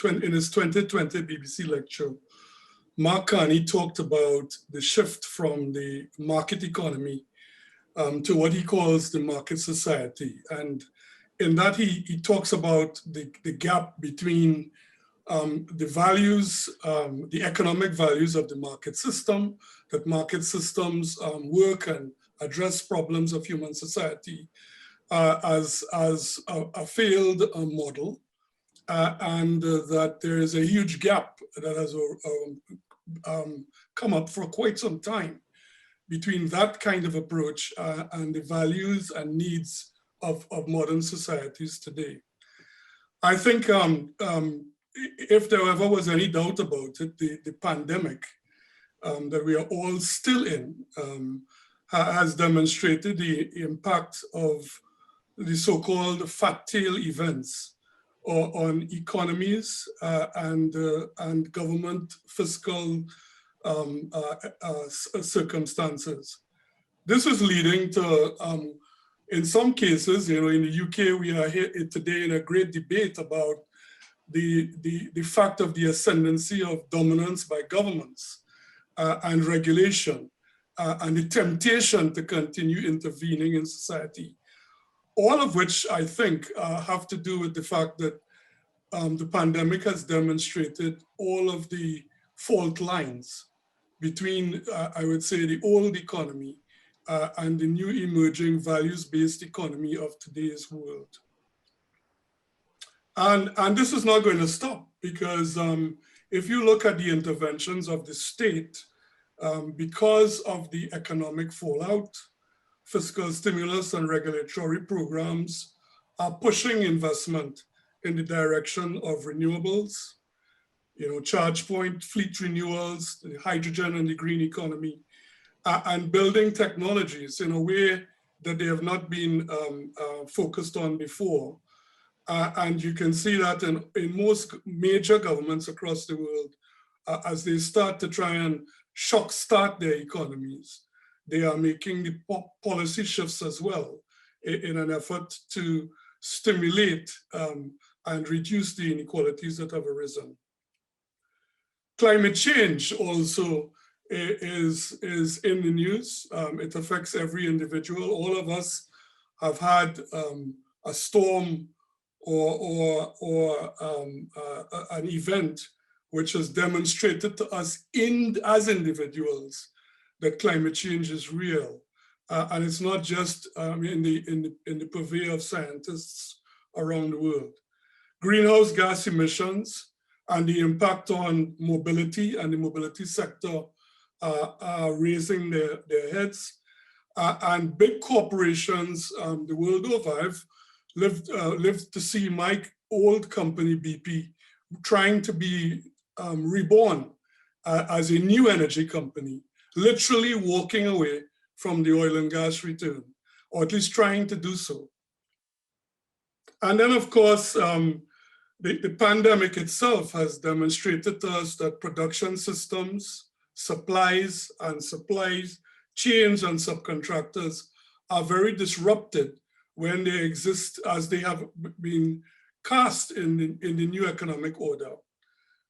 in his 2020 BBC lecture, Mark Carney talked about the shift from the market economy to what he calls the market society. And in that, he talks about the gap between the values, the economic values of the market system, that market systems work and address problems of human society as a failed model, and that there is a huge gap that has come up for quite some time between that kind of approach and the values and needs of modern societies today. I think if there ever was any doubt about it, the pandemic that we are all still in has demonstrated the impact of the so-called fat tail events on economies and government fiscal circumstances. This is leading to, in some cases, in the UK, we are here today in a great debate about the fact of the ascendancy of dominance by governments and regulation and the temptation to continue intervening in society. All of which I think have to do with the fact that the pandemic has demonstrated all of the fault lines between, I would say, the old economy and the new emerging values-based economy of today's world. And this is not going to stop, because if you look at the interventions of the state, because of the economic fallout, fiscal stimulus and regulatory programs are pushing investment in the direction of renewables, charge point, fleet renewals, the hydrogen and the green economy, and building technologies in a way that they have not been focused on before. And you can see that in most major governments across the world, as they start to try and shock start their economies, they are making the policy shifts as well in an effort to stimulate and reduce the inequalities that have arisen. Climate change also is in the news. It affects every individual. All of us have had a storm or an event which has demonstrated to us as individuals that climate change is real. And it's not just in the purview of scientists around the world. Greenhouse gas emissions and the impact on mobility and the mobility sector are raising their heads. And big corporations the world over, I've lived to see my old company, BP, trying to be reborn as a new energy company, literally walking away from the oil and gas return, or at least trying to do so. And then, of course, the pandemic itself has demonstrated to us that production systems, supplies chains and subcontractors are very disrupted when they exist as they have been cast in the new economic order.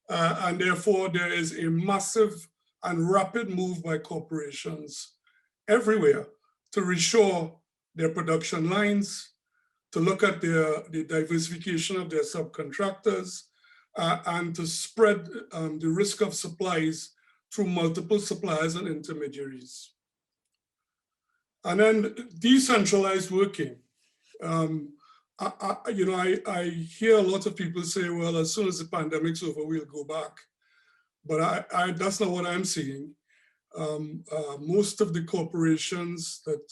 And therefore, there is a massive and rapid move by corporations everywhere to reshore their production lines, to look at the diversification of their subcontractors, and to spread the risk of supplies through multiple suppliers and intermediaries. And then decentralized working. I hear a lot of people say, well, as soon as the pandemic's over, we'll go back. But that's not what I'm seeing. Most of the corporations that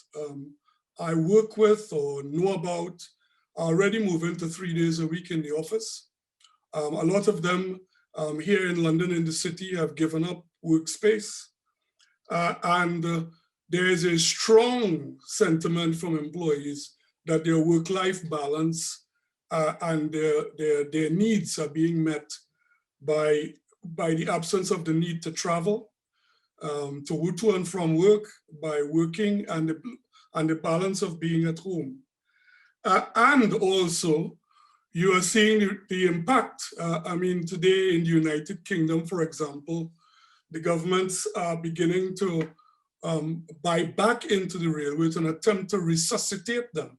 I work with or know about are already moving to 3 days a week in the office. A lot of them here in London, in the city, have given up workspace. And there is a strong sentiment from employees that their work-life balance and their needs are being met by the absence of the need to travel, to and from work, by working, and the balance of being at home. And also You are seeing the impact. I mean, today in the United Kingdom, for example, the governments are beginning to buy back into the railways and attempt to resuscitate them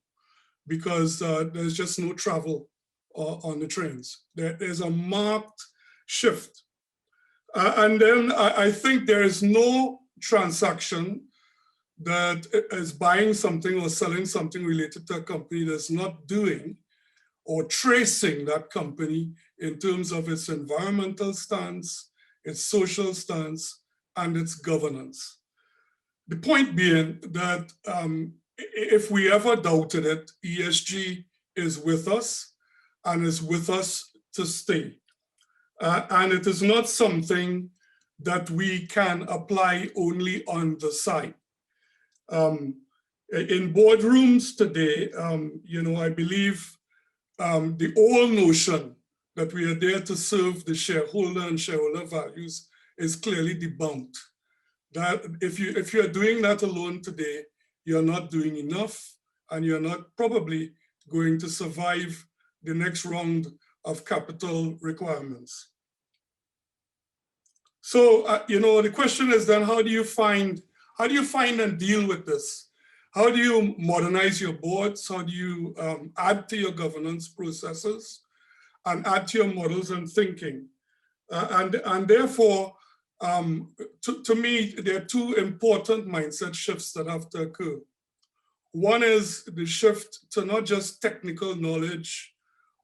because there's just no travel on the trains. There's a marked shift. And then I think there is no transaction that is buying something or selling something related to a company that's not doing or tracing that company in terms of its environmental stance, its social stance, and its governance. The point being that if we ever doubted it, ESG is with us and is with us to stay. And it is not something that we can apply only on the side. In boardrooms today, I believe the old notion that we are there to serve the shareholder and shareholder values is clearly debunked. That if you're doing that alone today, you're not doing enough, and you're not probably going to survive the next round of capital requirements. So, the question is then, how do you find and deal with this? How do you modernize your boards? How do you add to your governance processes and add to your models and thinking? And therefore, to me, there are two important mindset shifts that have to occur. One is the shift to not just technical knowledge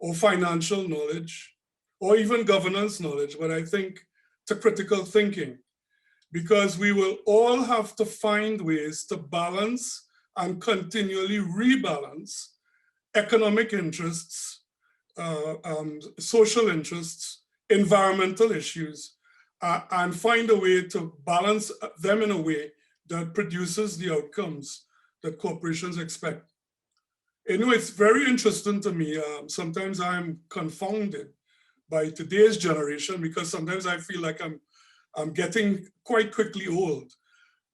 or financial knowledge or even governance knowledge, but I think to critical thinking, because we will all have to find ways to balance and continually rebalance economic interests, social interests, environmental issues, and find a way to balance them in a way that produces the outcomes that corporations expect. It's very interesting to me. Sometimes I'm confounded by today's generation, because sometimes I feel like I'm getting quite quickly old,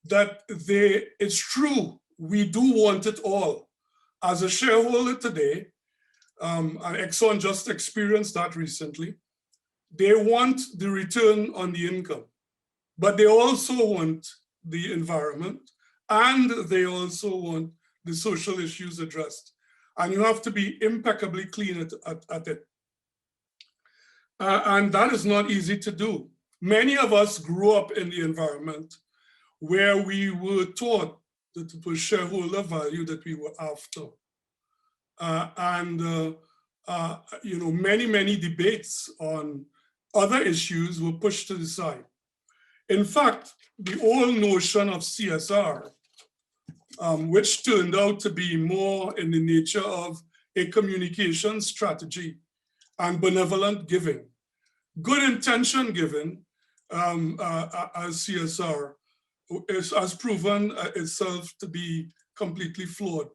that it's true, we do want it all. As a shareholder today, and Exxon just experienced that recently, they want the return on the income, but they also want the environment, and they also want the social issues addressed. And you have to be impeccably clean at it. And that is not easy to do. Many of us grew up in the environment where we were taught that it was shareholder value that we were after. Many debates on other issues were pushed to the side. In fact, the old notion of CSR, which turned out to be more in the nature of a communication strategy and benevolent giving, good intention giving as CSR has proven itself to be completely flawed.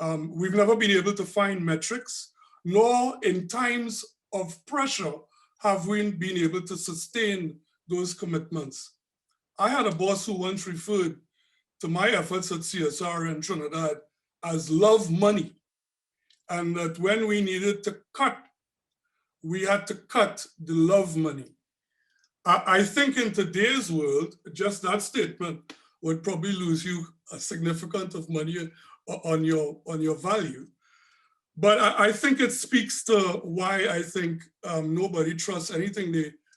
We've never been able to find metrics, nor in times of pressure have we been able to sustain those commitments. I had a boss who once referred to my efforts at CSR in Trinidad as love money, and that when we needed to cut, we had to cut the love money. I think in today's world, just that statement would probably lose you a significant of money on your value. But I think it speaks to why I think nobody trusts anything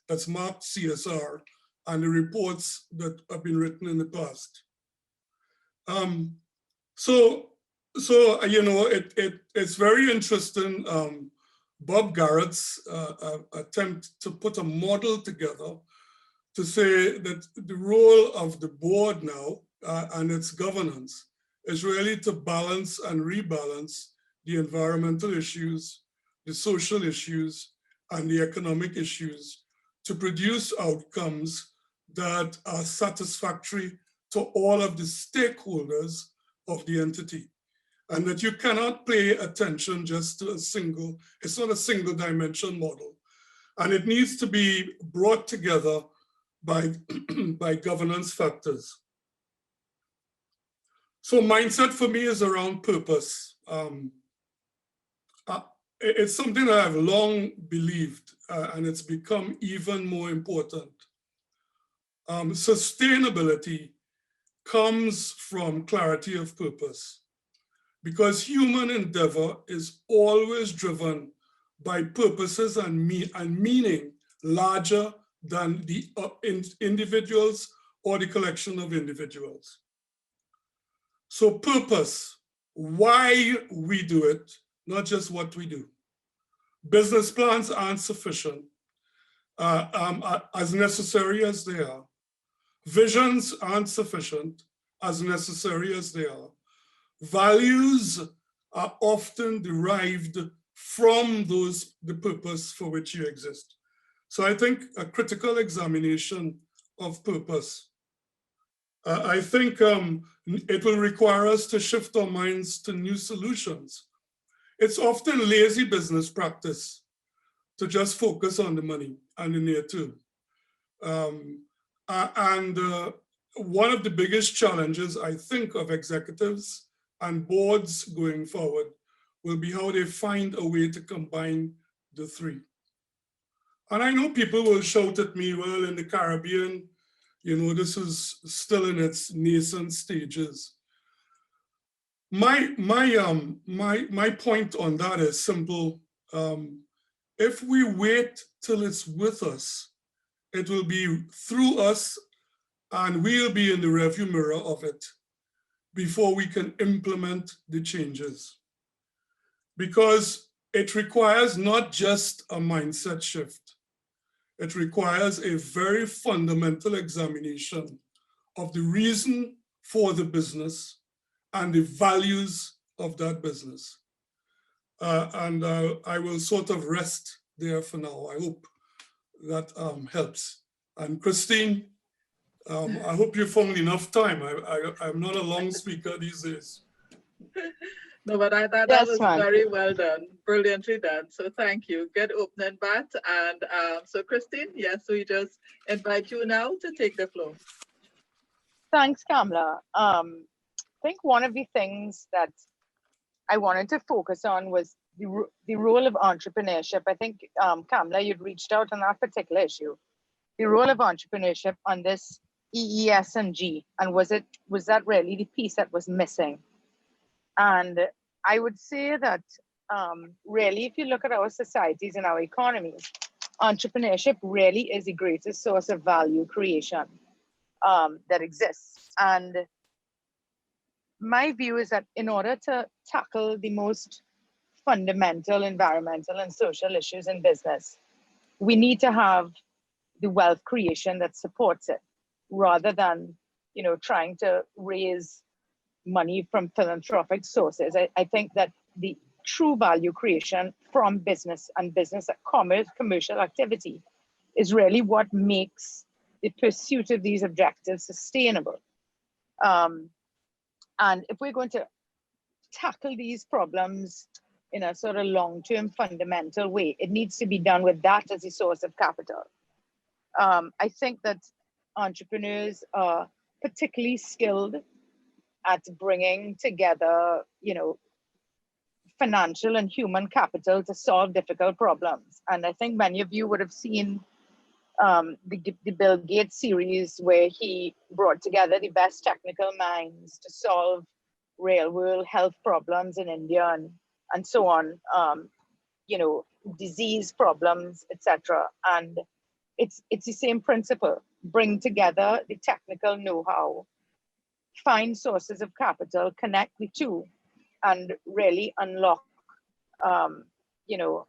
that's marked CSR and the reports that have been written in the past. It's very interesting. Bob Garrett's attempt to put a model together to say that the role of the board now and its governance is really to balance and rebalance the environmental issues, the social issues, and the economic issues to produce outcomes that are satisfactory to all of the stakeholders of the entity. And that you cannot pay attention just to it's not a single dimension model. And it needs to be brought together by, by governance factors. So mindset for me is around purpose. it's something that I've long believed, and it's become even more important. Sustainability comes from clarity of purpose, because human endeavor is always driven by purposes and meaning larger than the individuals or the collection of individuals. So purpose, why we do it, not just what we do. Business plans aren't sufficient, as necessary as they are. Visions aren't sufficient, as necessary as they are. Values are often derived from the purpose for which you exist. So I think a critical examination of purpose. I think it will require us to shift our minds to new solutions. It's often lazy business practice to just focus on the money and the near term. One of the biggest challenges, I think, of executives and boards going forward will be how they find a way to combine the three. And I know people will shout at me, well, in the Caribbean, you know, this is still in its nascent stages. My point on that is simple. If we wait till it's with us, it will be through us, and we'll be in the rearview mirror of it before we can implement the changes. Because it requires not just a mindset shift, it requires a very fundamental examination of the reason for the business and the values of that business. I will sort of rest there for now. I hope that helps. And Kristine, I hope you found enough time. I'm not a long speaker these days. No, but that was very well done, brilliantly done. So thank you. Good opening, Bat. And so Kristine, yes, we just invite you now to take the floor. Thanks, Kamla. I think one of the things that I wanted to focus on was the role of entrepreneurship. I think, Kamla, you'd reached out on that particular issue. The role of entrepreneurship on this EES&G, and was that really the piece that was missing? And I would say that really, if you look at our societies and our economies, entrepreneurship really is the greatest source of value creation that exists. And my view is that in order to tackle the most fundamental environmental and social issues in business, we need to have the wealth creation that supports it, rather than, you know, trying to raise money from philanthropic sources. I think that the true value creation from business and commercial activity is really what makes the pursuit of these objectives sustainable. And if we're going to tackle these problems in a sort of long-term fundamental way, it needs to be done with that as a source of capital. I think that entrepreneurs are particularly skilled at bringing together, you know, financial and human capital to solve difficult problems. And I think many of you would have seen the Bill Gates series, where he brought together the best technical minds to solve real world health problems in India and so on, you know, disease problems, etc. And it's the same principle: bring together the technical know-how, find sources of capital, connect the two, and really unlock, you know,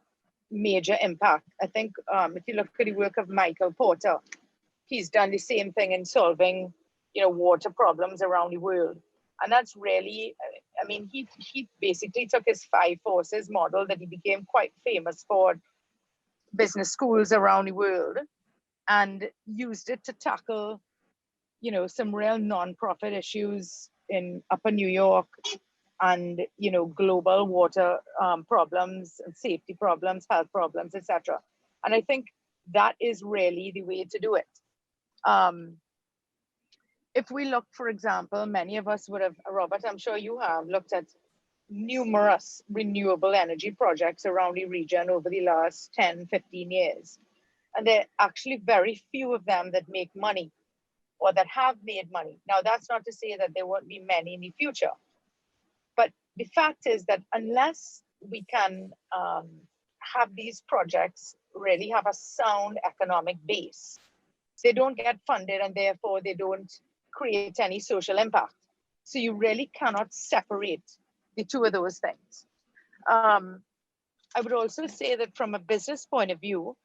major impact. I think if you look at the work of Michael Porter, he's done the same thing in solving, you know, water problems around the world. And that's really, I mean, he basically took his 5 forces model that he became quite famous for business schools around the world, and used it to tackle, you know, some real non-profit issues in Upper New York, and, you know, global water problems and safety problems, health problems, etc. And I think that is really the way to do it. If we look, for example, many of us would have, Robert, I'm sure you have looked at numerous renewable energy projects around the region over the last 10, 15 years. And there are actually very few of them that make money or that have made money. Now, that's not to say that there won't be many in the future. But the fact is that unless we can have these projects really have a sound economic base, they don't get funded and therefore they don't create any social impact. So you really cannot separate the two of those things. I would also say that from a business point of view,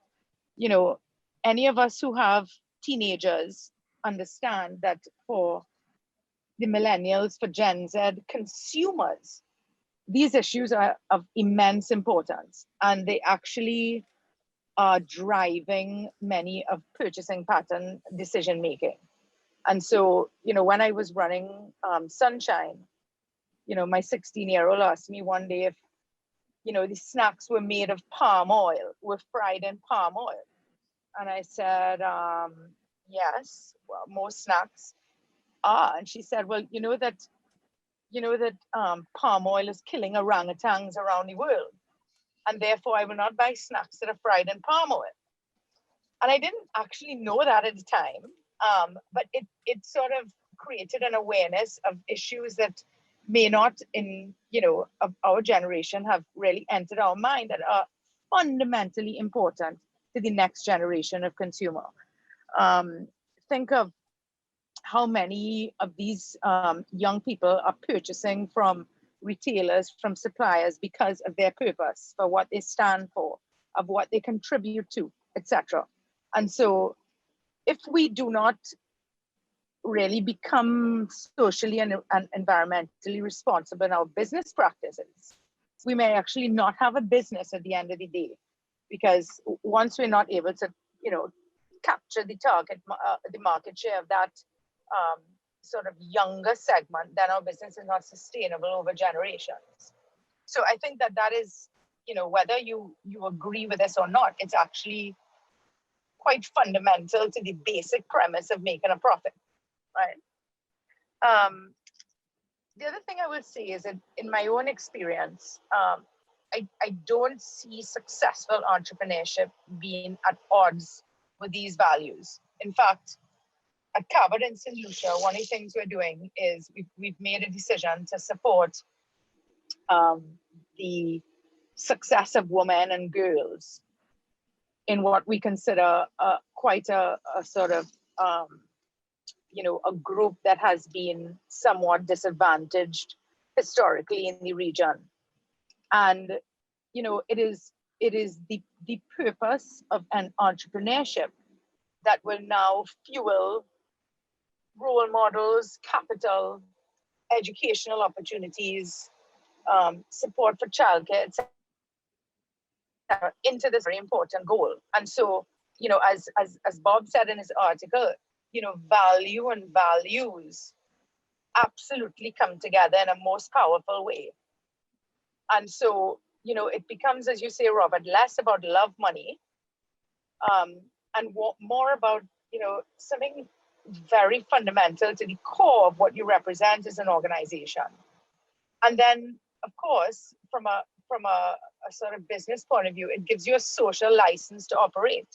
you know, any of us who have teenagers understand that for the millennials, for Gen Z consumers, these issues are of immense importance, and they actually are driving many of purchasing pattern decision making. And so, you know, when I was running Sunshine, you know, my 16-year-old asked me one day if, you know, the snacks were made of palm oil, were fried in palm oil. And I said, yes, well, most snacks are. And she said, well, you know that palm oil is killing orangutans around the world. And therefore I will not buy snacks that are fried in palm oil. And I didn't actually know that at the time, but it sort of created an awareness of issues that may not in, you know, of our generation have really entered our mind that are fundamentally important to the next generation of consumer. Think of how many of these young people are purchasing from retailers, from suppliers because of their purpose, for what they stand for, of what they contribute to, etc. And so if we do not really become socially and environmentally responsible in our business practices, we may actually not have a business at the end of the day, because once we're not able to, you know, capture the target, the market share of that sort of younger segment, then our business is not sustainable over generations. So I think that that is, you know, whether you agree with this or not, it's actually quite fundamental to the basic premise of making a profit, right? The other thing I will say is that in my own experience, I don't see successful entrepreneurship being at odds with these values. In fact, at Cabot and St. Lucia, one of the things we're doing is we've made a decision to support the success of women and girls in what we consider quite a sort of, you know, a group that has been somewhat disadvantaged historically in the region. And, you know, it is the purpose of an entrepreneurship that will now fuel role models, capital, educational opportunities, support for childcare, etc., into this very important goal. And so, you know, as Bob said in his article, you know, value and values absolutely come together in a most powerful way. And so, you know, it becomes, as you say, Robert, less about love money, and more about, you know, something very fundamental to the core of what you represent as an organization. And then, of course, from a sort of business point of view, it gives you a social license to operate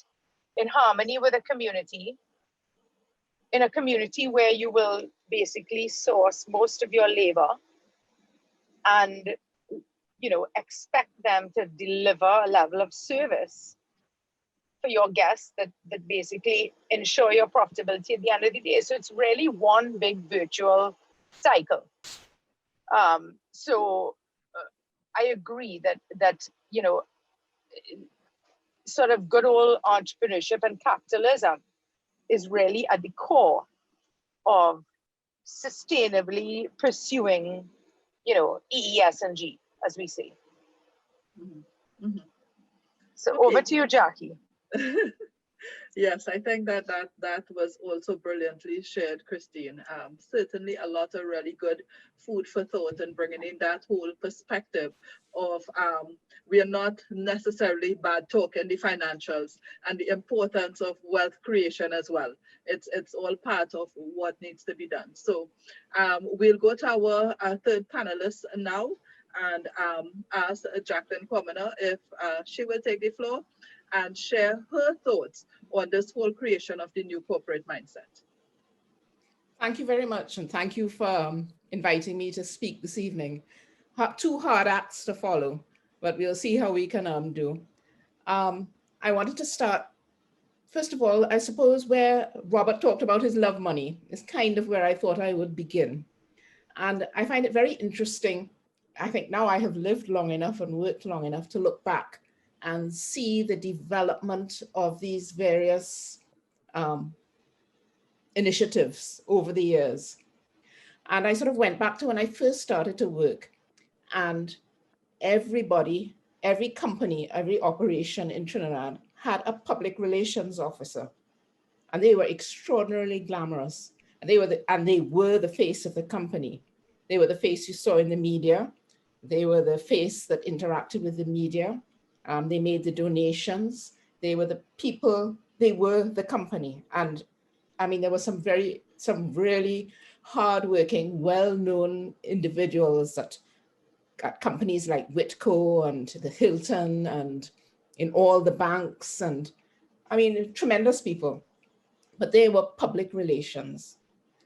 in harmony with a community, in a community where you will basically source most of your labor and, you know, expect them to deliver a level of service for your guests that basically ensure your profitability at the end of the day. So it's really one big virtual cycle. So I agree that, you know, sort of good old entrepreneurship and capitalism is really at the core of sustainably pursuing, you know, EES&G, as we say. Mm-hmm. Mm-hmm. So okay. Over to you, Jackie. Yes, I think that was also brilliantly shared, Kristine. Certainly a lot of really good food for thought and bringing in that whole perspective of we are not necessarily bad talking the financials and the importance of wealth creation as well. It's all part of what needs to be done. So we'll go to our third panelist now. and ask Jacqueline Quamina if she will take the floor and share her thoughts on this whole creation of the new corporate mindset. Thank you very much, and thank you for inviting me to speak this evening. Two hard acts to follow, but we'll see how we can do. I wanted to start, first of all, I suppose where Robert talked about his love money is kind of where I thought I would begin. And I find it very interesting. I think now I have lived long enough and worked long enough to look back and see the development of these various initiatives over the years. And I sort of went back to when I first started to work, and everybody, every company, every operation in Trinidad had a public relations officer, and they were extraordinarily glamorous. And they were the face of the company. They were the face you saw in the media. They were the face that interacted with the media. They made the donations. They were the people. They were the company. And I mean, there were some really hardworking, well-known individuals at companies like Whitco and the Hilton and in all the banks, and I mean, tremendous people. But they were public relations,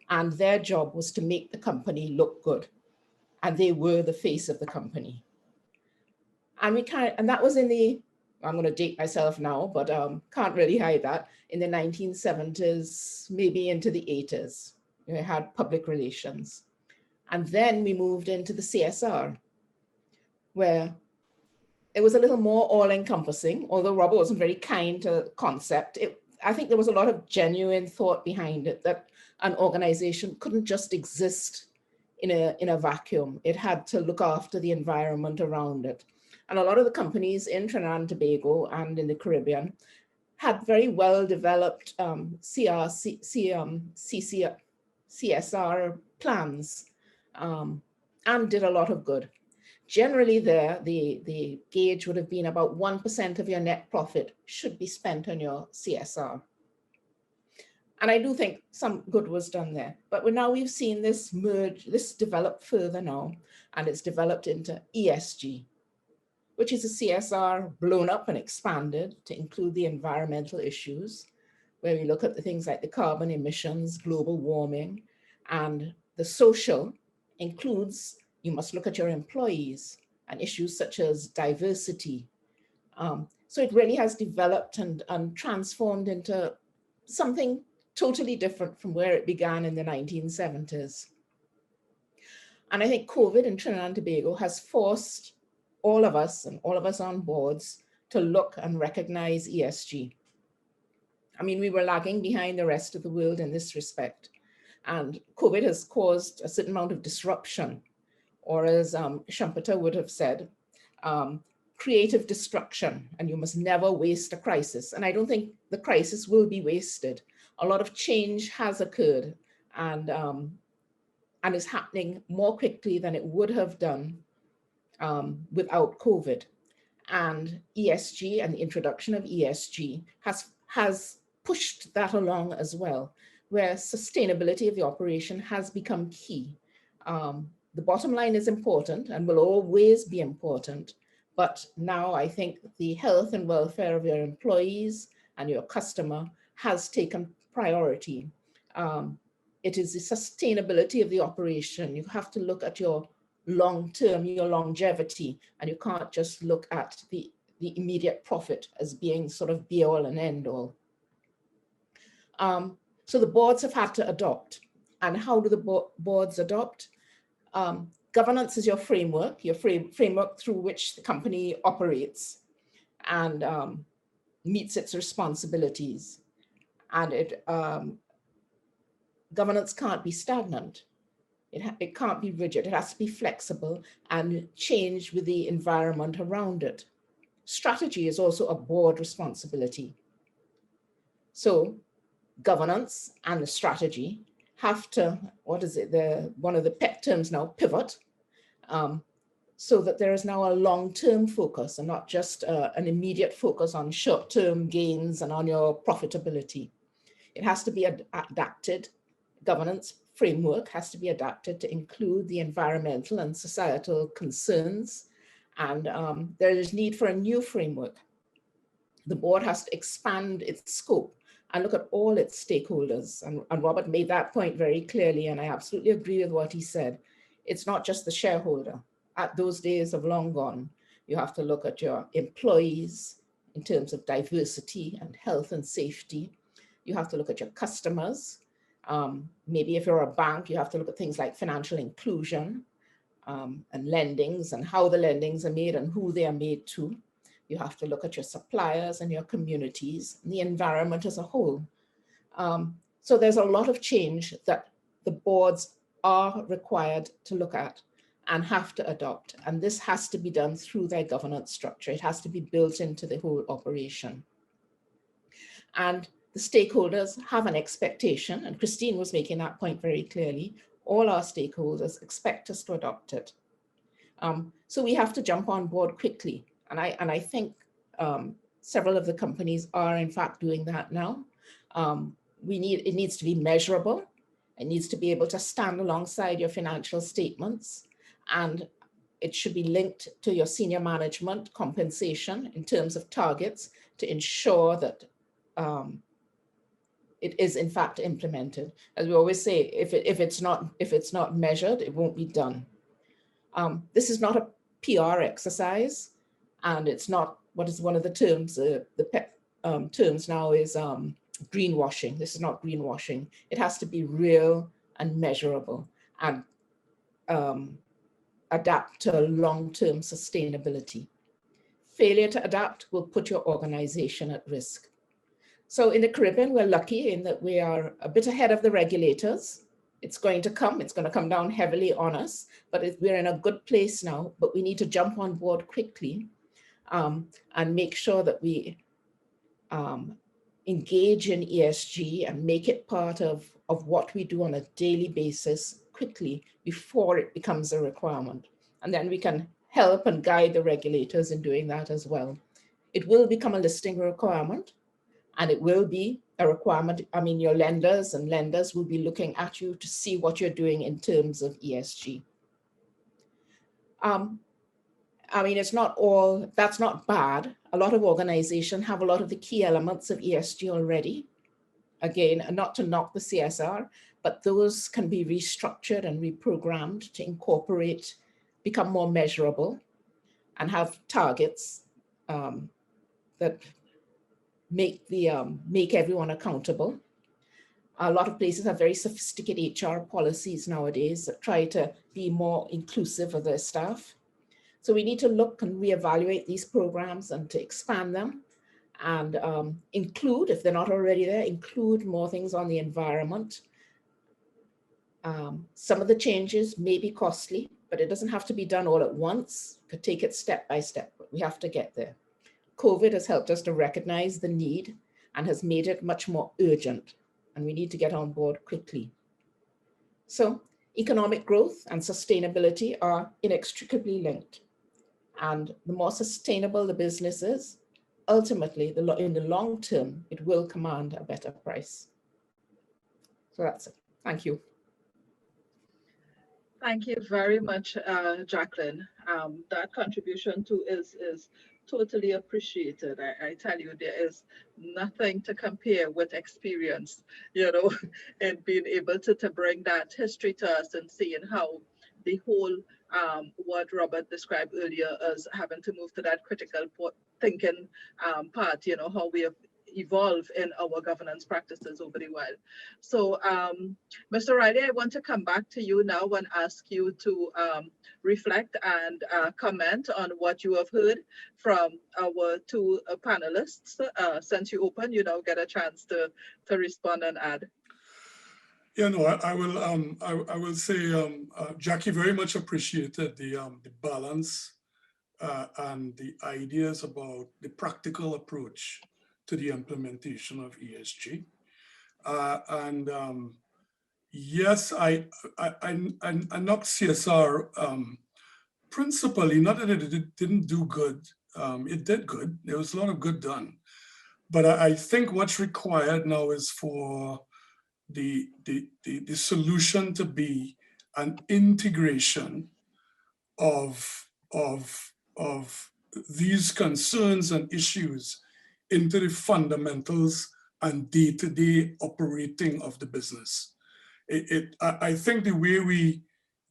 and their job was to make the company look good, and they were the face of the company. And that was in the, I'm going to date myself now, but can't really hide that, in the 1970s, maybe into the 80s, we had public relations. And then we moved into the CSR, where it was a little more all-encompassing, although Robert wasn't very kind to the concept. I think there was a lot of genuine thought behind it, that an organization couldn't just exist in a vacuum. It had to look after the environment around it. And a lot of the companies in Trinidad and Tobago and in the Caribbean had very well-developed CSR plans and did a lot of good. Generally there, the gauge would have been about 1% of your net profit should be spent on your CSR. And I do think some good was done there. But now we've seen this merge, this develop further now, and it's developed into ESG, which is a CSR blown up and expanded to include the environmental issues, where we look at the things like the carbon emissions, global warming, and the social includes, you must look at your employees and issues such as diversity. So it really has developed and transformed into something totally different from where it began in the 1970s. And I think COVID in Trinidad and Tobago has forced all of us and all of us on boards to look and recognize ESG. I mean, we were lagging behind the rest of the world in this respect. And COVID has caused a certain amount of disruption, or as Schumpeter would have said, creative destruction, and you must never waste a crisis. And I don't think the crisis will be wasted. A lot of change has occurred and is happening more quickly than it would have done without COVID. And ESG and the introduction of ESG has pushed that along as well, where sustainability of the operation has become key. The bottom line is important and will always be important, but now I think the health and welfare of your employees and your customer has taken priority. It is the sustainability of the operation. You have to look at your long-term, your longevity, and you can't just look at the immediate profit as being sort of be all and end all. So the boards have had to adopt. And how do the boards adopt? Governance is your framework through which the company operates and meets its responsibilities. And governance can't be stagnant. It can't be rigid. It has to be flexible and change with the environment around it. Strategy is also a board responsibility. So governance and the strategy have to, one of the pet terms now, pivot, so that there is now a long-term focus and not just an immediate focus on short-term gains and on your profitability. It has to be adapted, governance, framework has to be adapted to include the environmental and societal concerns. And there is need for a new framework. The board has to expand its scope and look at all its stakeholders. And Robert made that point very clearly, and I absolutely agree with what he said. It's not just the shareholder. At those days have long gone. You have to look at your employees in terms of diversity and health and safety. You have to look at your customers. Maybe if you're a bank, you have to look at things like financial inclusion and lendings and how the lendings are made and who they are made to. You have to look at your suppliers and your communities and the environment as a whole. So there's a lot of change that the boards are required to look at and have to adopt. And this has to be done through their governance structure. It has to be built into the whole operation. And the stakeholders have an expectation, and Kristine was making that point very clearly. All our stakeholders expect us to adopt it. So we have to jump on board quickly. And I think several of the companies are in fact doing that now. It needs to be measurable. It needs to be able to stand alongside your financial statements, and it should be linked to your senior management compensation in terms of targets to ensure that it is in fact implemented. As we always say, if it's not measured, it won't be done. This is not a PR exercise, and it's not what is one of the terms. Terms now is greenwashing. This is not greenwashing. It has to be real and measurable and adapt to long-term sustainability. Failure to adapt will put your organization at risk. So in the Caribbean, we're lucky in that we are a bit ahead of the regulators. It's going to come down heavily on us, but we're in a good place now, but we need to jump on board quickly and make sure that we engage in ESG and make it part of what we do on a daily basis quickly before it becomes a requirement. And then we can help and guide the regulators in doing that as well. It will become a listing requirement, and it will be a requirement. I mean, your lenders will be looking at you to see what you're doing in terms of ESG. I mean, that's not bad. A lot of organizations have a lot of the key elements of ESG already. Again, not to knock the CSR, but those can be restructured and reprogrammed to incorporate, become more measurable, and have targets that make everyone accountable. A lot of places have very sophisticated HR policies nowadays that try to be more inclusive of their staff. So we need to look and reevaluate these programs and to expand them and include, if they're not already there, include more things on the environment. Some of the changes may be costly, but it doesn't have to be done all at once. You could take it step by step, but we have to get there. COVID has helped us to recognize the need and has made it much more urgent, and we need to get on board quickly. So economic growth and sustainability are inextricably linked. And the more sustainable the business is, ultimately, in the long term, it will command a better price. So that's it. Thank you. Thank you very much, Jacqueline. That contribution too is totally appreciated. I tell you, there is nothing to compare with experience, and being able to bring that history to us and seeing how the whole, what Robert described earlier as having to move to that critical thinking part, how we have evolved in our governance practices over the while. So, Mr. Riley, I want to come back to you now and ask you to reflect and comment on what you have heard from our two panelists. Since you opened, you now get a chance to respond and add. Yeah, no, I will say, Jackie very much appreciated the balance and the ideas about the practical approach to the implementation of ESG. Yes, I knocked CSR principally, not that it didn't do good. It did good. There was a lot of good done. But I think what's required now is for the solution to be an integration of these concerns and issues into the fundamentals and day-to-day operating of the business. I think the way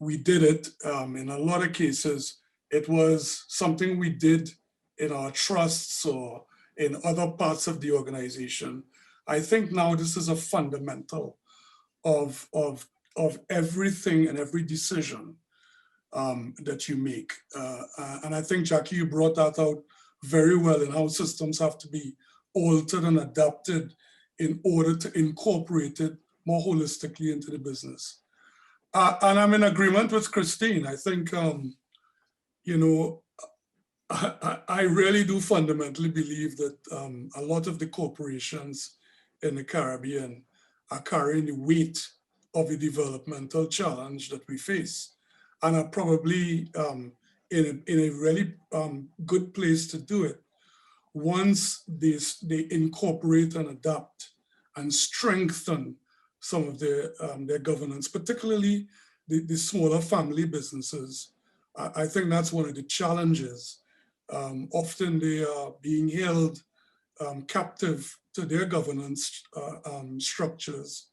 we did it, in a lot of cases, it was something we did in our trusts or in other parts of the organization. I think now this is a fundamental of everything and every decision that you make. And I think, Jackie, you brought that out very well in how systems have to be altered and adapted in order to incorporate it more holistically into the business. And I'm in agreement with Kristine. I think, you know, I really do fundamentally believe that a lot of the corporations in the Caribbean are carrying the weight of the developmental challenge that we face, and are probably in a really good place to do it once they incorporate and adapt and strengthen some of their governance, particularly the smaller family businesses. I think that's one of the challenges. Often they are being held captive to their governance structures,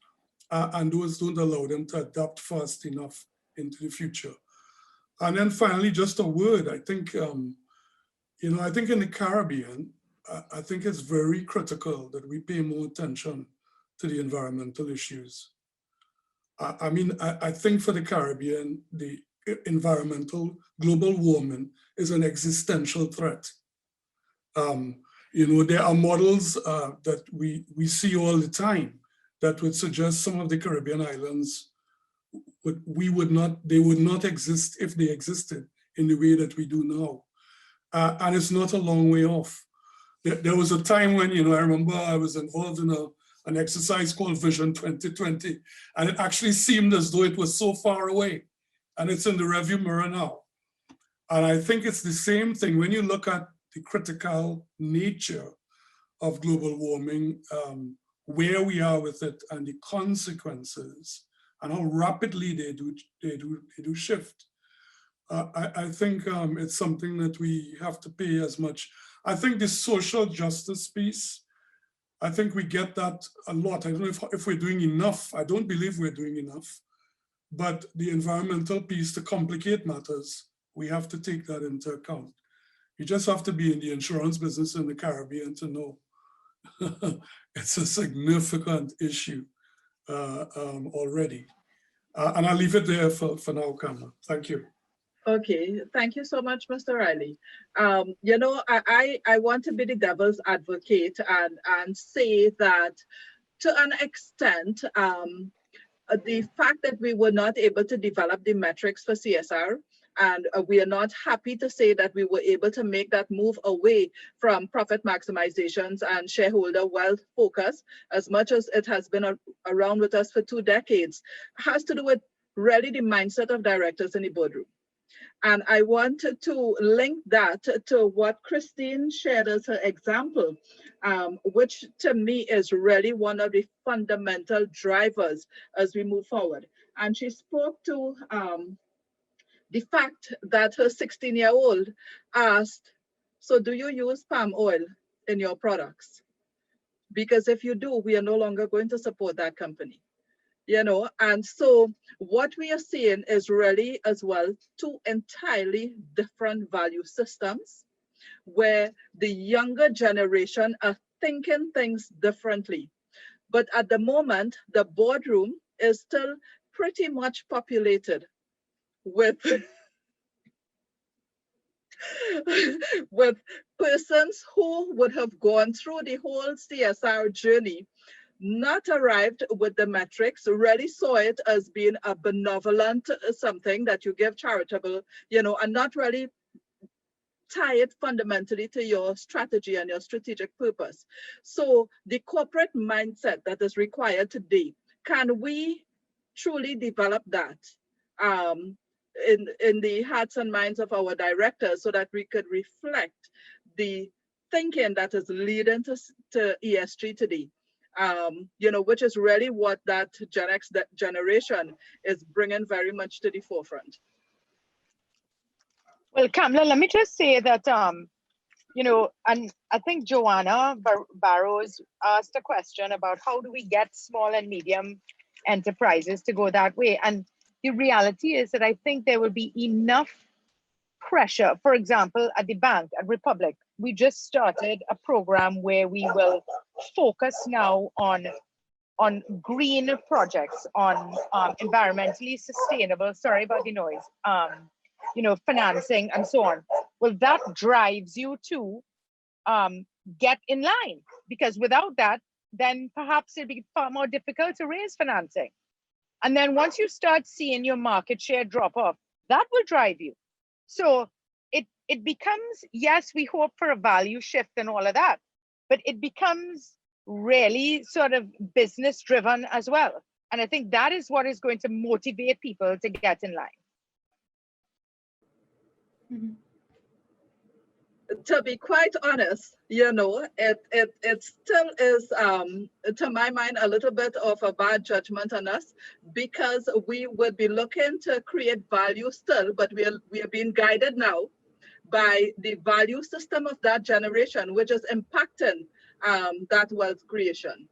and those don't allow them to adapt fast enough into the future. And then finally, just a word, I think, you know, I think in the Caribbean, I think it's very critical that we pay more attention to the environmental issues. I mean, I think for the Caribbean, the environmental global warming is an existential threat. You know, there are models that we see all the time that would suggest some of the Caribbean islands they would not exist if they existed in the way that we do now. And it's not a long way off. There was a time when, you know, I remember I was involved in an exercise called Vision 2020, and it actually seemed as though it was so far away, and it's in the rearview mirror now. And I think it's the same thing when you look at the critical nature of global warming, where we are with it and the consequences and how rapidly they do shift. I think it's something that we have to pay as much. I think the social justice piece, I think we get that a lot. I don't know if we're doing enough. I don't believe we're doing enough. But the environmental piece, to complicate matters, we have to take that into account. You just have to be in the insurance business in the Caribbean to know it's a significant issue already. And I'll leave it there for now, Quamina. Thank you. Okay, thank you so much, Mr. Riley. You know, I want to be the devil's advocate and say that to an extent, the fact that we were not able to develop the metrics for CSR, and we are not happy to say that we were able to make that move away from profit maximizations and shareholder wealth focus, as much as it has been around with us for 2 decades, has to do with really the mindset of directors in the boardroom. And I wanted to link that to what Kristine shared as her example, which to me is really one of the fundamental drivers as we move forward. And she spoke to the fact that her 16-year-old asked, so do you use palm oil in your products? Because if you do, we are no longer going to support that company. You know, and so what we are seeing is really as well 2 entirely different value systems where the younger generation are thinking things differently. But at the moment, the boardroom is still pretty much populated with with persons who would have gone through the whole CSR journey, not arrived with the metrics, really saw it as being a benevolent something that you give charitable, you know, and not really tie it fundamentally to your strategy and your strategic purpose. So the corporate mindset that is required today, can we truly develop that in the hearts and minds of our directors so that we could reflect the thinking that is leading to ESG today? which is really what that Gen X generation is bringing very much to the forefront. Well, Kamla, let me just say that, and I think Joanna Barrows asked a question about how do we get small and medium enterprises to go that way. And the reality is that I think there will be enough pressure. For example, at the bank, at Republic, we just started a program where we will focus now on green projects, on environmentally sustainable, sorry about the noise, financing and so on. Well, that drives you to get in line, because without that, then perhaps it'd be far more difficult to raise financing. And then once you start seeing your market share drop off, that will drive you. So it becomes, yes, we hope for a value shift and all of that, but it becomes really sort of business driven as well. And I think that is what is going to motivate people to get in line. Mhm. To be quite honest, it still is, to my mind, a little bit of a bad judgment on us, because we would be looking to create value still, but we are being guided now by the value system of that generation, which is impacting that wealth creation.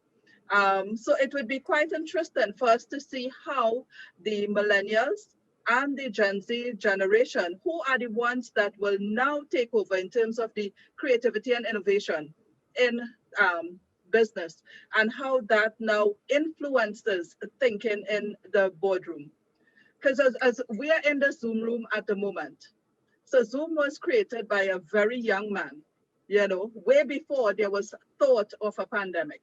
So it would be quite interesting for us to see how the millennials and the Gen Z generation, who are the ones that will now take over in terms of the creativity and innovation in business, and how that now influences thinking in the boardroom. Because as we are in the Zoom room at the moment, so Zoom was created by a very young man, way before there was thought of a pandemic.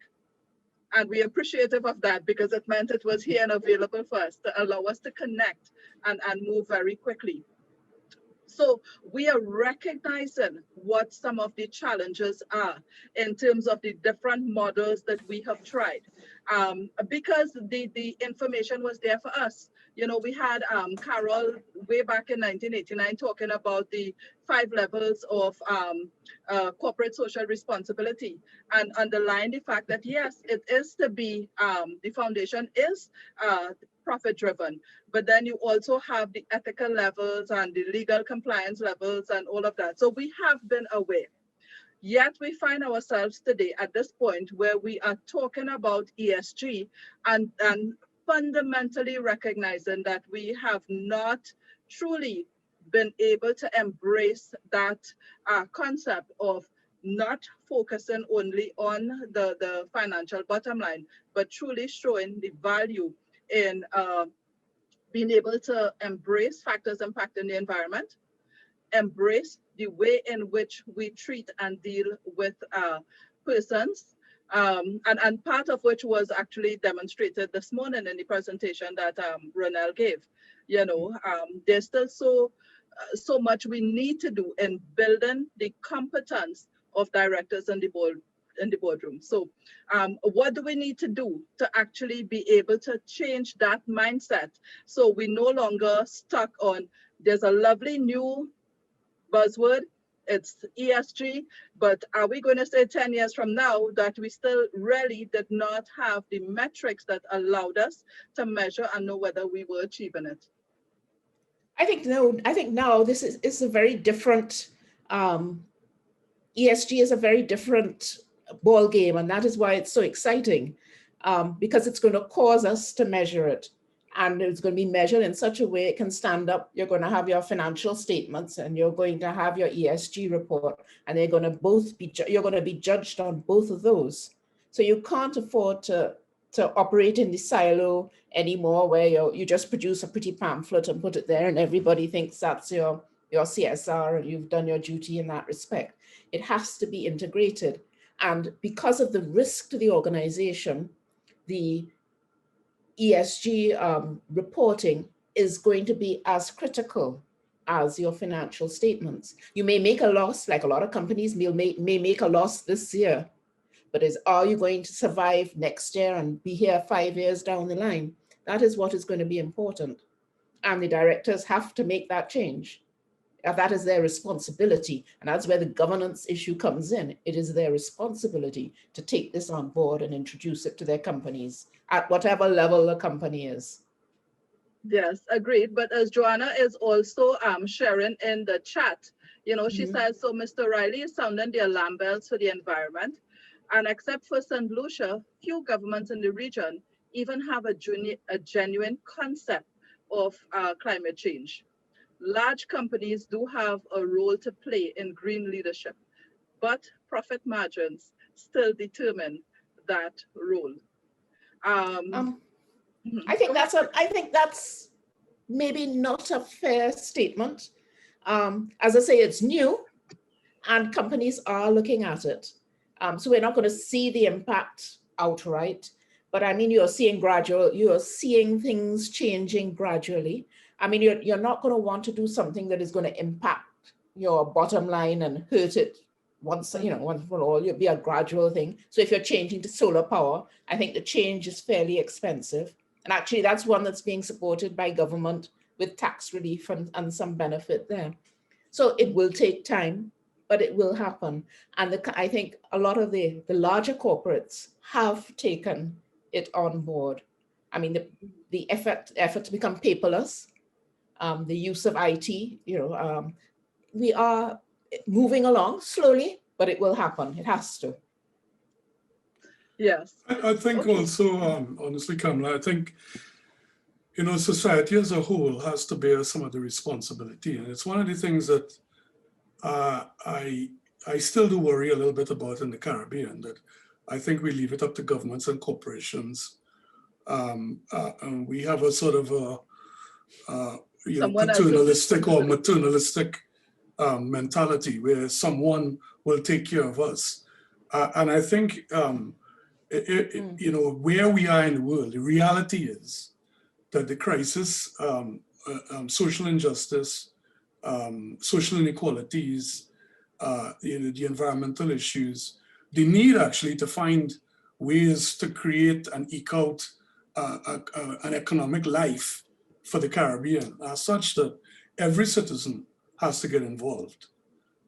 And we're appreciative of that, because it meant it was here and available for us to allow us to connect and move very quickly. So we are recognizing what some of the challenges are in terms of the different models that we have tried, because the information was there for us. We had Carol way back in 1989 talking about the 5 levels of corporate social responsibility, and underline the fact that, yes, it is to be, the foundation is profit driven, but then you also have the ethical levels and the legal compliance levels and all of that. So we have been aware. Yet we find ourselves today at this point where we are talking about ESG and fundamentally recognizing that we have not truly been able to embrace that concept of not focusing only on the financial bottom line, but truly showing the value in being able to embrace factors impacting the environment, embrace the way in which we treat and deal with persons, and part of which was actually demonstrated this morning in the presentation that Ronelle gave. There's still so much we need to do in building the competence of directors in the boardroom. So what do we need to do to actually be able to change that mindset, so we no longer stuck on, there's a lovely new buzzword, it's ESG, but are we going to say 10 years from now that we still really did not have the metrics that allowed us to measure and know whether we were achieving it? I think now this is a very different, ESG is a very different ball game, and that is why it's so exciting, because it's going to cause us to measure it, and it's going to be measured in such a way it can stand up. You're going to have your financial statements, and you're going to have your ESG report, and they're going to both be you're going to be judged on both of those. So you can't afford to operate in the silo anymore, where you just produce a pretty pamphlet and put it there, and everybody thinks that's your CSR and you've done your duty in that respect. It has to be integrated. And because of the risk to the organization, the ESG reporting is going to be as critical as your financial statements. You may make a loss, like a lot of companies may make a loss this year, but are you going to survive next year and be here 5 years down the line? That is what is going to be important. And the directors have to make that change. that is their responsibility. And that's where the governance issue comes in. It is their responsibility to take this on board and introduce it to their companies at whatever level the company is. Yes, agreed. But as Joanna is also sharing in the chat, you know, she says, so Mr. Riley is sounding the alarm bells for the environment. And except for St. Lucia, few governments in the region even have a genuine concept of climate change. Large companies do have a role to play in green leadership, but profit margins still determine that role. I think that's maybe not a fair statement. As I say, it's new and companies are looking at it. So we're not going to see the impact outright, but I mean, you're seeing things changing gradually. I mean, you're not going to want to do something that is going to impact your bottom line and hurt it once for all. It'll be a gradual thing. So if you're changing to solar power, I think the change is fairly expensive. And actually that's one that's being supported by government with tax relief and some benefit there. So it will take time, but it will happen. And I think a lot of the larger corporates have taken it on board. I mean, the effort to become paperless, the use of IT, we are moving along slowly, but it will happen. It has to. Yes. I think also, honestly, Kamala, I think, society as a whole has to bear some of the responsibility. And it's one of the things that I still do worry a little bit about in the Caribbean, that I think we leave it up to governments and corporations. And we have a sort of paternalistic or maternalistic mentality where someone will take care of us. And I think, where we are in the world, the reality is that the crisis, social injustice, social inequalities, the environmental issues, the need actually to find ways to create and eke out an economic life for the Caribbean are such that every citizen has to get involved.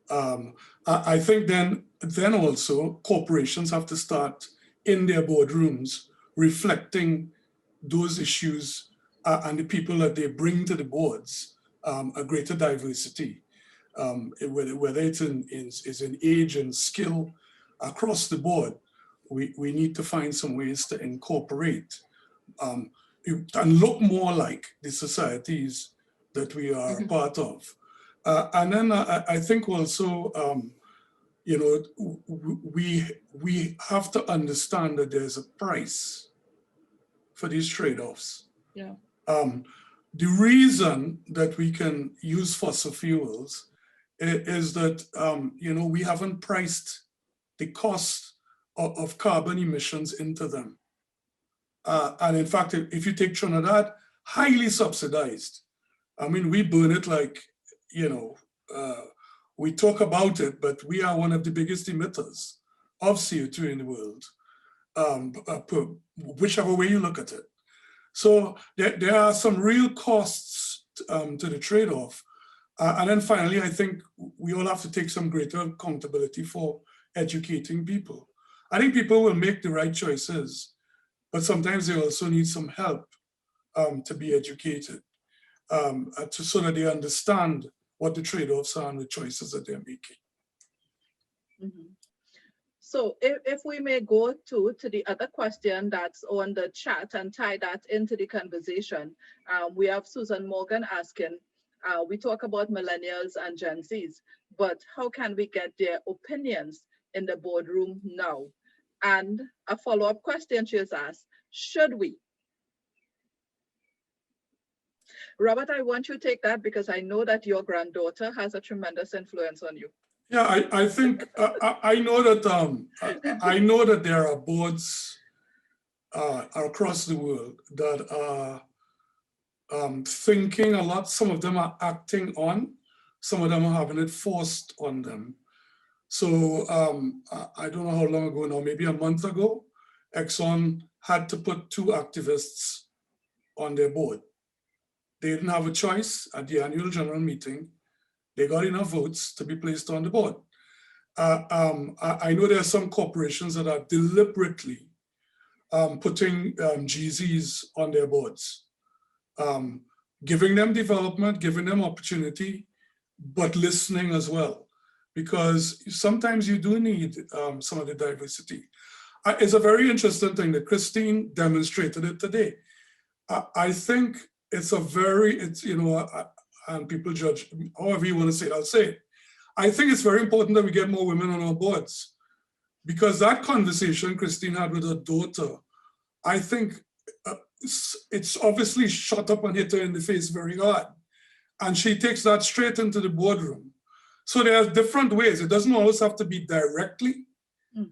I think then also corporations have to start in their boardrooms reflecting those issues and the people that they bring to the boards, a greater diversity, whether it's in age and skill across the board. We need to find some ways to incorporate and look more like the societies that we are part of. And then I think also, we have to understand that there's a price for these trade-offs. Yeah. The reason that we can use fossil fuels is that, we haven't priced the cost of carbon emissions into them. And in fact, if you take Trinidad, highly subsidized. I mean, we burn it like, we talk about it, but we are one of the biggest emitters of CO2 in the world, whichever way you look at it. So there are some real costs to the trade-off. And then finally, I think we all have to take some greater accountability for educating people. I think people will make the right choices, but sometimes they also need some help to be educated, so that they understand what the trade-offs are and the choices that they're making. Mm-hmm. So if we may go to the other question that's on the chat and tie that into the conversation, we have Susan Morgan asking, we talk about millennials and Gen Zs, but how can we get their opinions in the boardroom now? And a follow-up question she has asked, should we? Robert, I want you to take that because I know that your granddaughter has a tremendous influence on you. Yeah, I think I know that there are boards across the world that are thinking a lot. Some of them are acting on, some of them are having it forced on them. So I don't know how long ago now, maybe a month ago, Exxon had to put 2 activists on their board. They didn't have a choice at the annual general meeting. they got enough votes to be placed on the board. I know there are some corporations that are deliberately putting GZs on their boards, giving them development, giving them opportunity, but listening as well, because sometimes you do need some of the diversity. It's a very interesting thing that Kristine demonstrated it today. I think it's you know, and people judge however you want to say it, I'll say it. I think it's very important that we get more women on our boards, because that conversation Kristine had with her daughter, I think it's obviously shot up and hit her in the face very hard. And she takes that straight into the boardroom. So there are different ways. It doesn't always have to be directly,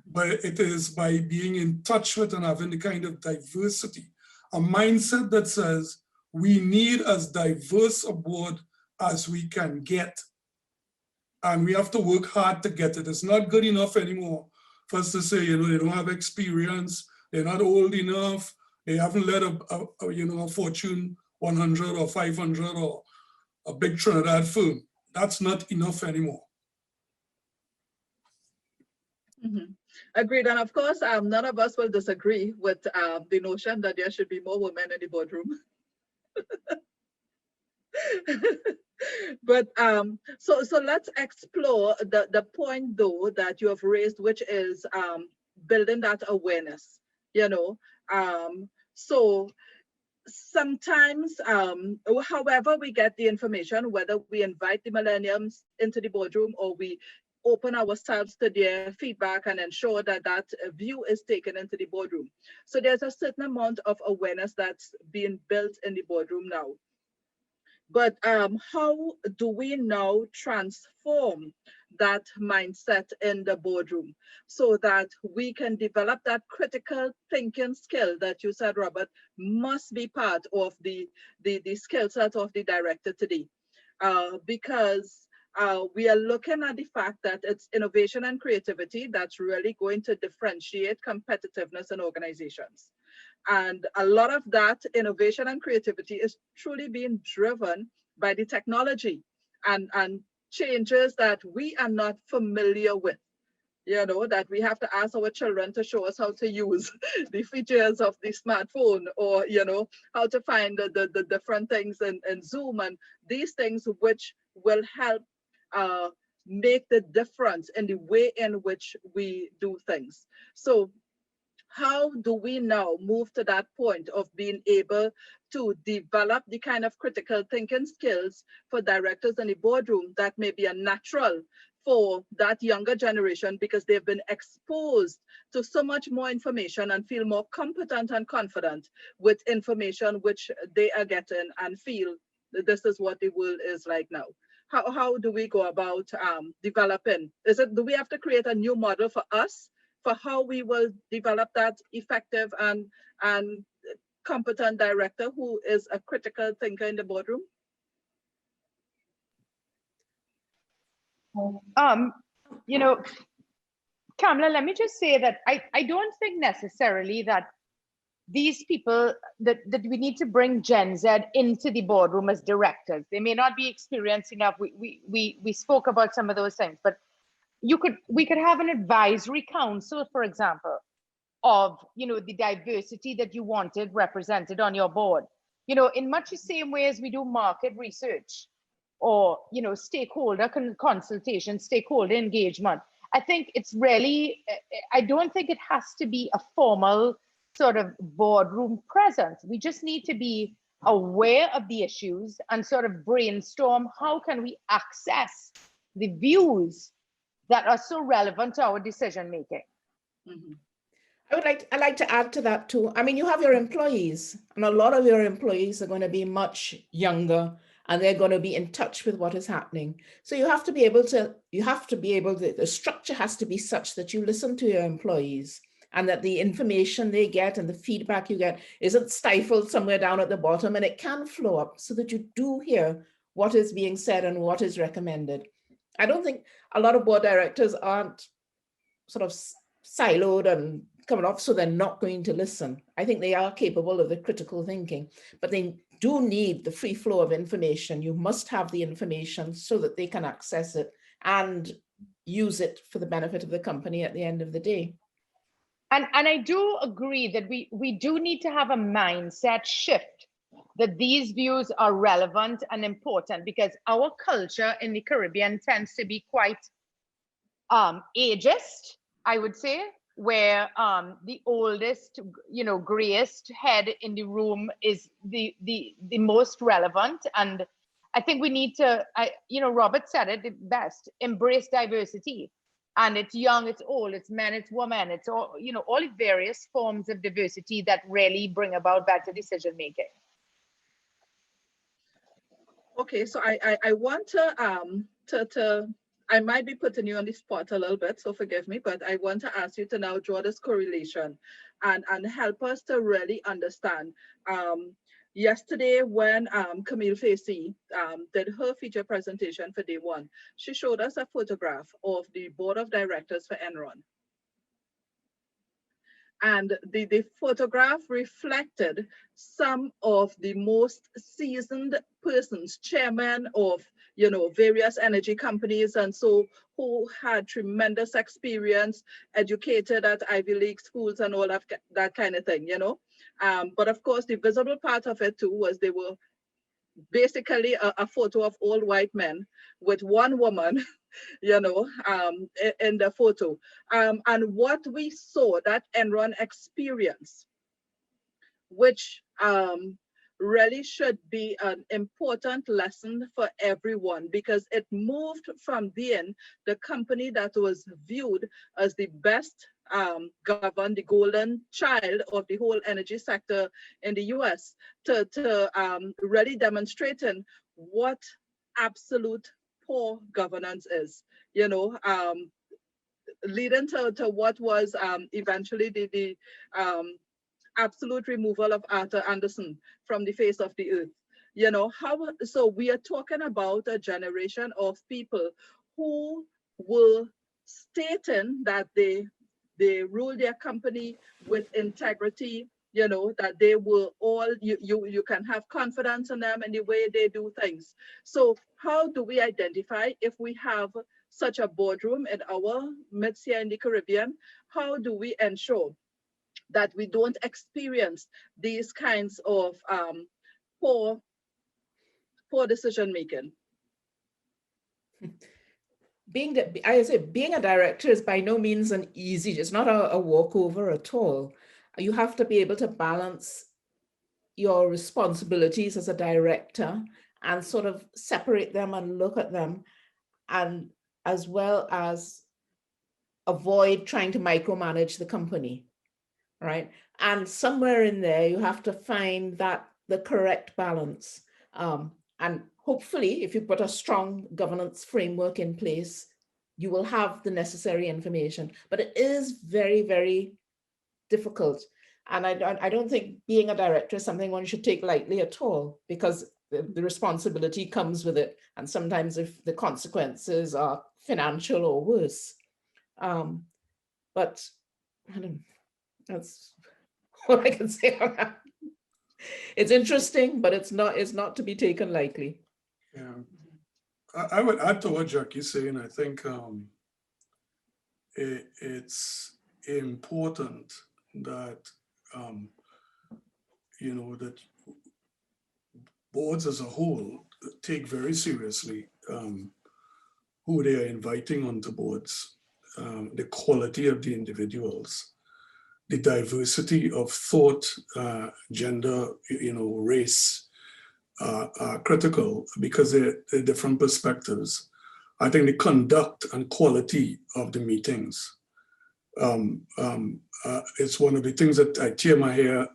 but it is by being in touch with and having the kind of diversity, a mindset that says we need as diverse a board as we can get. And we have to work hard to get it. It's not good enough anymore for us to say, you know, they don't have experience, they're not old enough, they haven't led a Fortune 100 or 500 or a big Trinidad firm. That's not enough anymore. Agreed. And of course, none of us will disagree with the notion that there should be more women in the boardroom. But so let's explore the point though that you have raised, which is building that awareness, you know. So sometimes, however we get the information, whether we invite the millennials into the boardroom or we open ourselves to their feedback and ensure that that view is taken into the boardroom. So there's a certain amount of awareness that's being built in the boardroom now. But how do we now transform that mindset in the boardroom so that we can develop that critical thinking skill that you said, Robert, must be part of the skill set of the director today? Because we are looking at the fact that it's innovation and creativity that's really going to differentiate competitiveness in organizations. And a lot of that innovation and creativity is truly being driven by the technology and changes that we are not familiar with. You know, that we have to ask our children to show us how to use the features of the smartphone, or, you know, how to find the different things in Zoom and these things which will help make the difference in the way in which we do things. So how do we now move to that point of being able to develop the kind of critical thinking skills for directors in the boardroom that may be a natural for that younger generation, because they've been exposed to so much more information and feel more competent and confident with information which they are getting and feel that this is what the world is like now? How do we go about developing? Do we have to create a new model for us for how we will develop that effective and competent director who is a critical thinker in the boardroom? You know, Kamala, let me just say that I don't think necessarily that these people that we need to bring Gen Z into the boardroom as directors. They may not be experienced enough. We spoke about some of those things, but we could have an advisory council, for example, of, you know, the diversity that you wanted represented on your board. You know, in much the same way as we do market research or, you know, stakeholder consultation, stakeholder engagement. I think it's really, I don't think it has to be a formal sort of boardroom presence. We just need to be aware of the issues and sort of brainstorm how can we access the views that are so relevant to our decision making. Mm-hmm. I'd like to add to that too. I mean, you have your employees, and a lot of your employees are going to be much younger, and they're going to be in touch with what is happening. So you have to be able to, the structure has to be such that you listen to your employees, and that the information they get and the feedback you get isn't stifled somewhere down at the bottom, and it can flow up so that you do hear what is being said and what is recommended. I don't think a lot of board directors aren't sort of siloed and coming off, so they're not going to listen. I think they are capable of the critical thinking, but they do need the free flow of information. You must have the information so that they can access it and use it for the benefit of the company at the end of the day. And I do agree that we do need to have a mindset shift, that these views are relevant and important, because our culture in the Caribbean tends to be quite ageist, I would say, where the oldest, grayest head in the room is the most relevant. And I think we need to, Robert said it best, embrace diversity. And it's young, it's old, it's men, it's women, it's all, all the various forms of diversity that really bring about better decision making. Okay, so I want to I might be putting you on the spot a little bit, so forgive me, but I want to ask you to now draw this correlation and help us to really understand. Yesterday, when Camille Facey did her feature presentation for day one, she showed us a photograph of the board of directors for Enron. And the photograph reflected some of the most seasoned persons, chairmen of various energy companies, and so who had tremendous experience, educated at Ivy League schools and all that kind of thing, But of course, the visible part of it too was they were basically a photo of all white men with one woman, in the photo. And what we saw, that Enron experience, which really should be an important lesson for everyone, because it moved from being the company that was viewed as the best governed, the golden child of the whole energy sector in the US, to really demonstrating what absolute poor governance is, leading to what was eventually the absolute removal of Arthur Anderson from the face of the earth. So we are talking about a generation of people who were stating that they rule their company with integrity, that they will all, you can have confidence in them and the way they do things. So how do we identify if we have such a boardroom in our midst here in the Caribbean? How do we ensure that we don't experience these kinds of poor decision making? Being a director is by no means it's not a walkover at all. You have to be able to balance your responsibilities as a director and sort of separate them and look at them, and as well as avoid trying to micromanage the company, right? And somewhere in there, you have to find the correct balance. And hopefully, if you put a strong governance framework in place, you will have the necessary information. But it is very, very difficult. And I don't think being a director is something one should take lightly at all, because the responsibility comes with it. And sometimes if the consequences are financial or worse. But I don't know, that's what I can say on that. It's interesting, but it's not to be taken lightly. Yeah, I would add to what Jackie's saying. I think it's important that that boards as a whole take very seriously who they are inviting onto boards, the quality of the individuals, the diversity of thought, gender, race are critical, because they're different perspectives. I think the conduct and quality of the meetings, it's one of the things that I tear my hair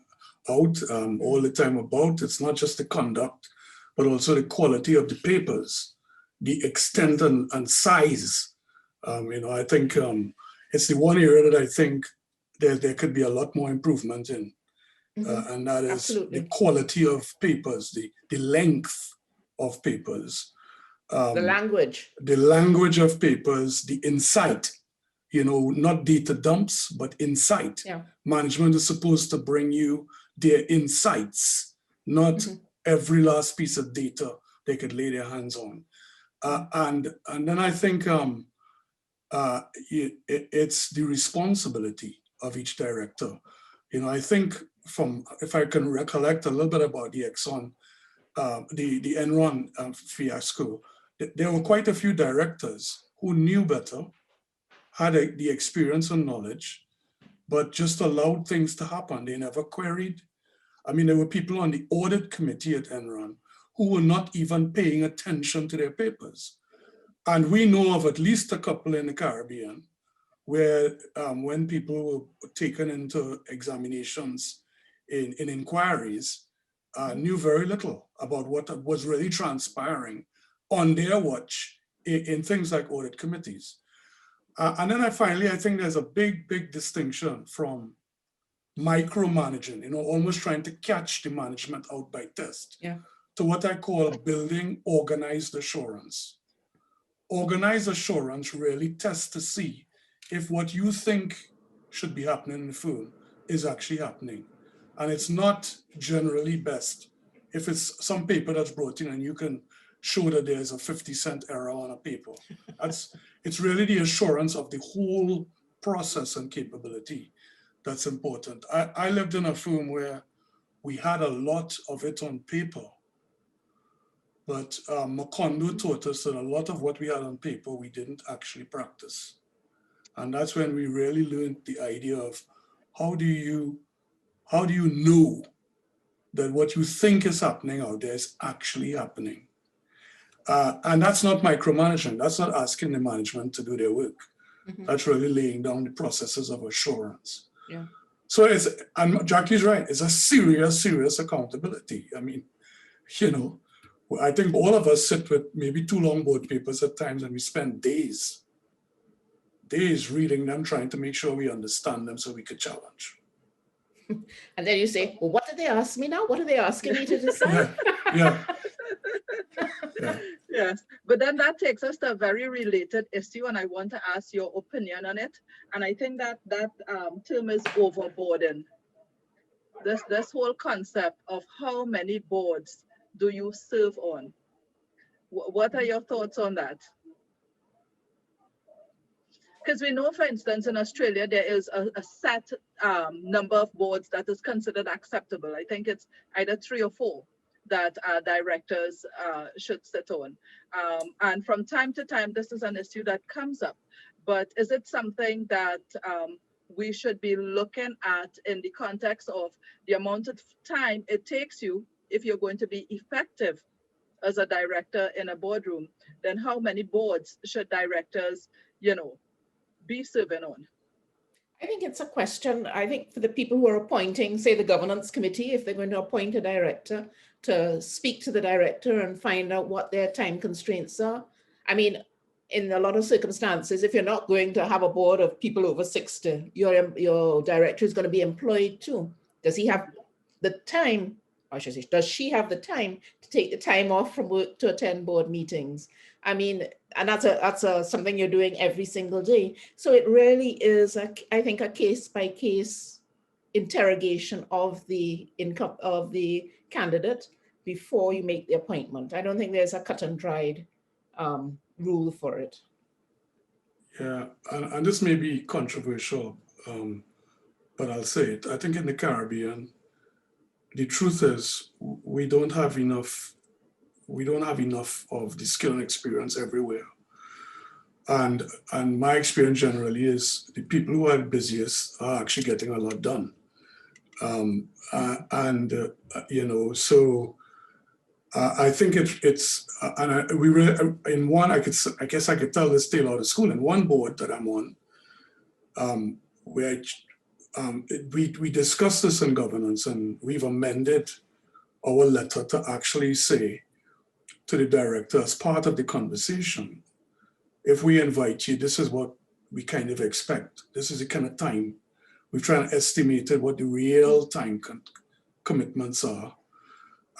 out all the time about. It's not just the conduct, but also the quality of the papers, the extent and size. I think it's the one area that I think there could be a lot more improvement in. And that is Absolutely. the quality of papers, the length of papers. The language. The language of papers, the insight, not data dumps, but insight. Yeah. Management is supposed to bring you their insights, not every last piece of data they could lay their hands on. And then I think it's the responsibility of each director. I think if I can recollect a little bit about the Exxon, the Enron fiasco, there were quite a few directors who knew better, had the experience and knowledge, but just allowed things to happen. They never queried. I mean, there were people on the audit committee at Enron who were not even paying attention to their papers. And we know of at least a couple in the Caribbean where when people were taken into examinations in inquiries, knew very little about what was really transpiring on their watch in things like audit committees. And then I think there's a big distinction from micromanaging, almost trying to catch the management out by test, to what I call building organized assurance. Organized assurance really tests to see if what you think should be happening in the firm is actually happening. And it's not generally best if it's some paper that's brought in and you can show that there's a 50-cent error on a paper. It's really the assurance of the whole process and capability that's important. I lived in a firm where we had a lot of it on paper, but Macondo taught us that a lot of what we had on paper, we didn't actually practice. And that's when we really learned the idea of how do you know that what you think is happening out there is actually happening? And that's not micromanagement. That's not asking the management to do their work. That's really laying down the processes of assurance. Yeah. So and Jackie's right, it's a serious accountability. I mean, I think all of us sit with maybe 2 long board papers at times and we spend days reading them, trying to make sure we understand them so we could challenge. And then you say, well, what did they ask me now? What are they asking me to decide? Yeah. Yes, but then that takes us to a very related issue, and I want to ask your opinion on it. And I think that term is overboarding. This whole concept of how many boards do you serve on? What are your thoughts on that? Because we know, for instance, in Australia, there is a set number of boards that is considered acceptable. I think it's either 3 or 4 that directors should sit on. And from time to time, this is an issue that comes up. But is it something that we should be looking at in the context of the amount of time it takes you if you're going to be effective as a director in a boardroom? Then how many boards should directors, be serving on? I think it's a question, I think for the people who are appointing, say the governance committee, if they're going to appoint a director, to speak to the director and find out what their time constraints are. I mean, in a lot of circumstances, if you're not going to have a board of people over 60, your director is going to be employed too. Does he have the time, or should I say, does she have the time to take the time off from work to attend board meetings? I mean, and that's something you're doing every single day. So it really is, I think, a case-by-case interrogation of the income of the candidate before you make the appointment. I don't think there's a cut and dried rule for it. Yeah, and this may be controversial, but I'll say it. I think in the Caribbean, the truth is we don't have enough of the skill and experience everywhere. And my experience generally is the people who are busiest are actually getting a lot done. I think it's I guess I could tell this tale out of school. In one board that I'm on, where we discussed this in governance, and we've amended our letter to actually say to the director as part of the conversation, if we invite you, this is what we kind of expect. This is the kind of time we've tried to estimate what the real time commitments are.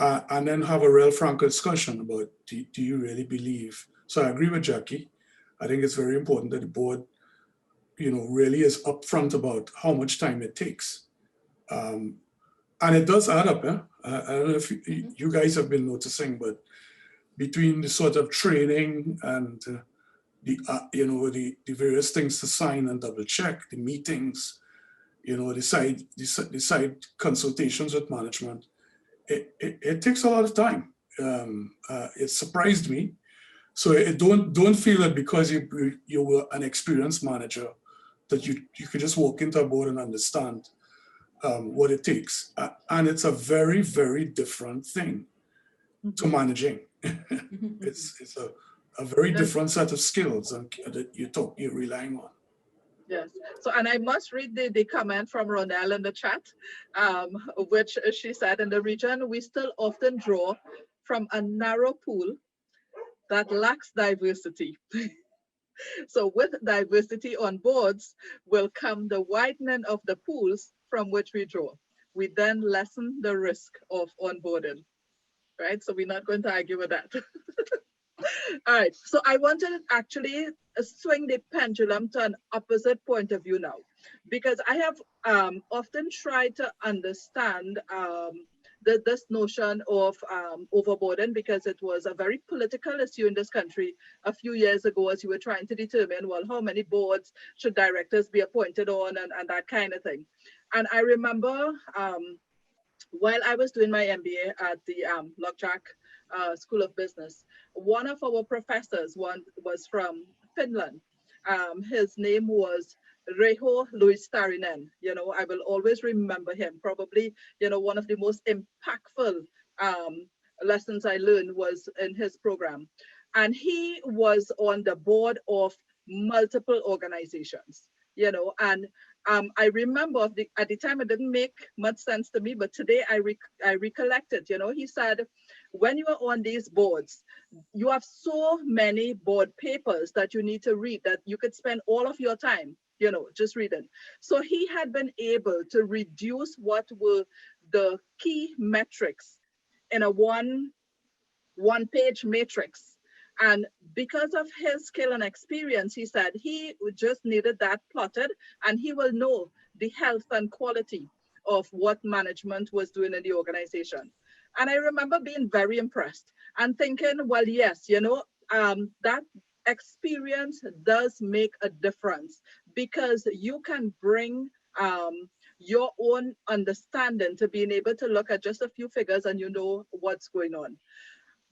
And then have a real frank discussion about, do you really believe? So I agree with Jackie. I think it's very important that the board, really is upfront about how much time it takes. And it does add up. I don't know if you guys have been noticing, but between the sort of training and the various things to sign and double check, the meetings, the side consultations with management, it takes a lot of time. It surprised me. So don't feel that because you were an experienced manager that you could just walk into a board and understand what it takes. And it's a very, very different thing to managing. It's a very different set of skills that you're relying on. Yes. So, and I must read the comment from Ronelle in the chat, which she said, in the region, we still often draw from a narrow pool that lacks diversity. So with diversity on boards will come the widening of the pools from which we draw. We then lessen the risk of onboarding, right? So we're not going to argue with that. All right, so I want to actually swing the pendulum to an opposite point of view now, because I have often tried to understand this notion of overboarding, because it was a very political issue in this country a few years ago, as you were trying to determine, well, how many boards should directors be appointed on, and that kind of thing. And I remember while I was doing my MBA at the Lockjack School of Business, one of our professors was from Finland. His name was Reijo Luistarinen. I will always remember him. Probably, one of the most impactful lessons I learned was in his program. And he was on the board of multiple organizations, and I remember at the time it didn't make much sense to me, but today I recollect it. He said, when you are on these boards, you have so many board papers that you need to read that you could spend all of your time, just reading. So he had been able to reduce what were the key metrics in a one-page matrix. And because of his skill and experience, he said he just needed that plotted, and he will know the health and quality of what management was doing in the organization. And I remember being very impressed and thinking, well, yes, that experience does make a difference, because you can bring your own understanding to being able to look at just a few figures and what's going on.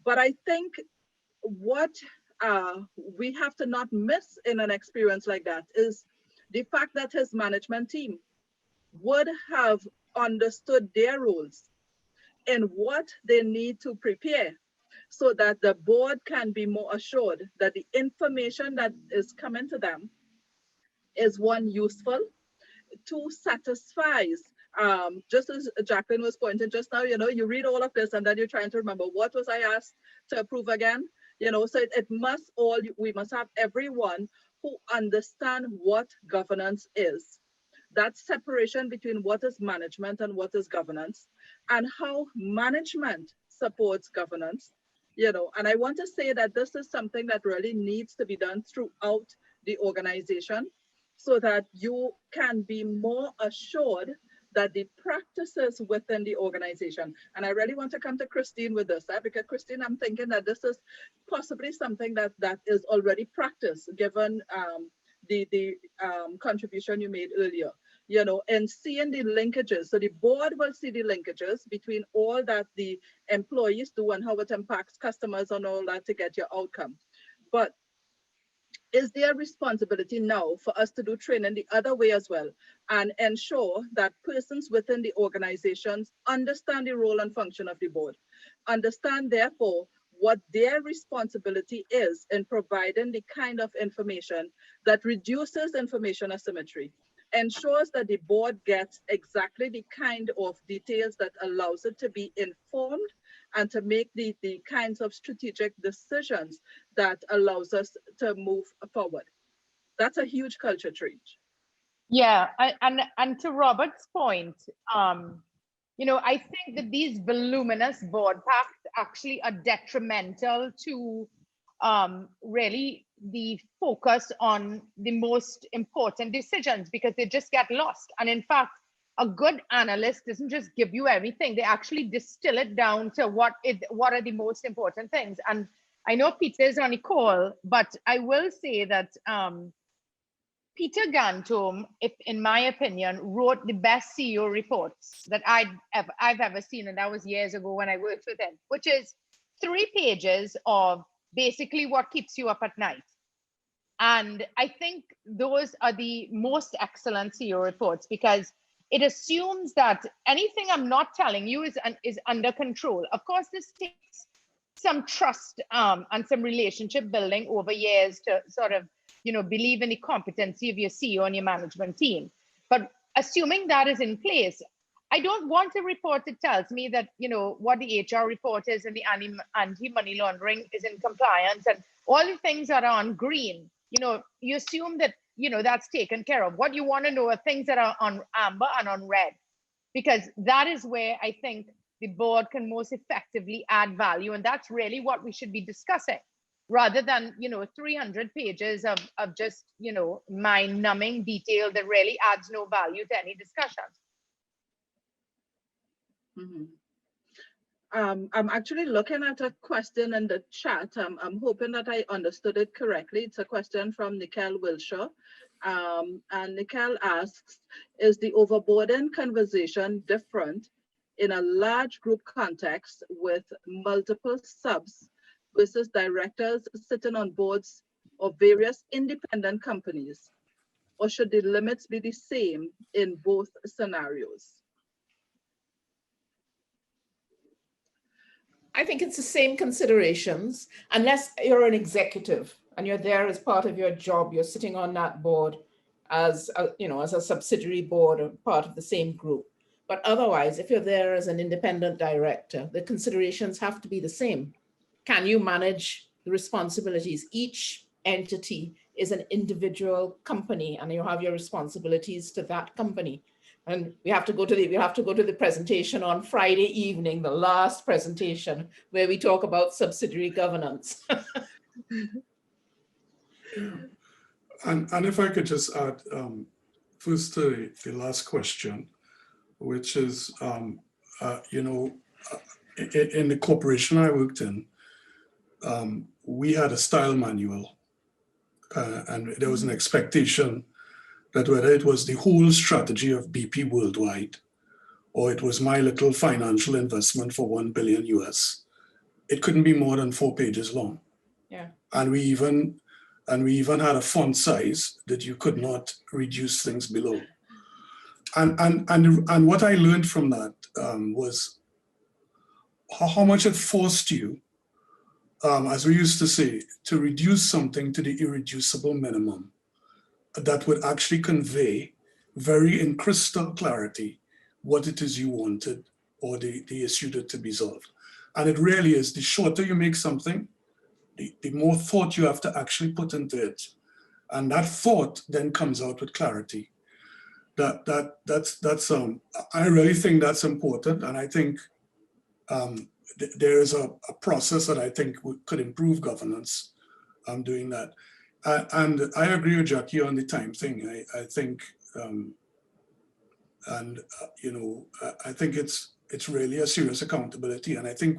But I think what we have to not miss in an experience like that is the fact that his management team would have understood their roles and what they need to prepare, so that the board can be more assured that the information that is coming to them is, one, useful, two, satisfies. Just as Jacqueline was pointing just now, you read all of this and then you're trying to remember, what was I asked to approve again? So we must have everyone who understand what governance is. That separation between what is management and what is governance, and how management supports governance, and I want to say that this is something that really needs to be done throughout the organization, so that you can be more assured that the practices within the organization, and I really want to come to Kristine with this, because Kristine, I'm thinking that this is possibly something that is already practiced, given the contribution you made earlier, and seeing the linkages. So the board will see the linkages between all that the employees do and how it impacts customers and all that to get your outcome. But is there responsibility now for us to do training the other way as well, and ensure that persons within the organizations understand the role and function of the board, understand therefore what their responsibility is in providing the kind of information that reduces information asymmetry, ensures that the board gets exactly the kind of details that allows it to be informed and to make the kinds of strategic decisions that allows us to move forward. That's a huge culture change. Yeah, and to Robert's point, I think that these voluminous board packs actually are detrimental to really the focus on the most important decisions because they just get lost. And in fact, a good analyst doesn't just give you everything. They actually distill it down to what are the most important things. And I know Peter is on a call, but I will say that Peter Gantom, if in my opinion, wrote the best CEO reports that I've ever seen, and that was years ago when I worked with him, which is 3 pages of basically what keeps you up at night. And I think those are the most excellent CEO reports because it assumes that anything I'm not telling you is under control. Of course, this takes some trust and some relationship building over years to sort of, believe in the competency of your CEO and your management team. But assuming that is in place, I don't want a report that tells me that, what the HR report is and the anti-money laundering is in compliance and all the things that are on green. You assume that, that's taken care of. What you want to know are things that are on amber and on red, because that is where I think the board can most effectively add value. And that's really what we should be discussing rather than, 300 pages of just, mind-numbing detail that really adds no value to any discussion. Mm-hmm. I'm actually looking at a question in the chat. I'm hoping that I understood it correctly. It's a question from Nicole Wilshire. And Nicole asks, is the overboarding conversation different in a large group context with multiple subs versus directors sitting on boards of various independent companies? Or should the limits be the same in both scenarios? I think it's the same considerations, unless you're an executive and you're there as part of your job, you're sitting on that board as a subsidiary board or part of the same group. But otherwise, if you're there as an independent director, the considerations have to be the same. Can you manage the responsibilities? Each entity is an individual company and you have your responsibilities to that company. And we have to go to the presentation on Friday evening, the last presentation, where we talk about subsidiary governance. And if I could just add first to the last question, which is, in the corporation I worked in, we had a style manual, and there was an expectation that whether it was the whole strategy of BP worldwide, or it was my little financial investment for $1 billion US, it couldn't be more than 4 pages long. Yeah. And we even had a font size that you could not reduce things below. And what I learned from that was how much it forced you, as we used to say, to reduce something to the irreducible minimum that would actually convey in crystal clarity what it is you wanted or the issue to be solved. And it really is, the shorter you make something, the more thought you have to actually put into it. And that thought then comes out with clarity. That's I really think that's important. And I think there is a process that I think could improve governance doing that. And I agree with Jackie on the time thing. I think, I think it's really a serious accountability. And I think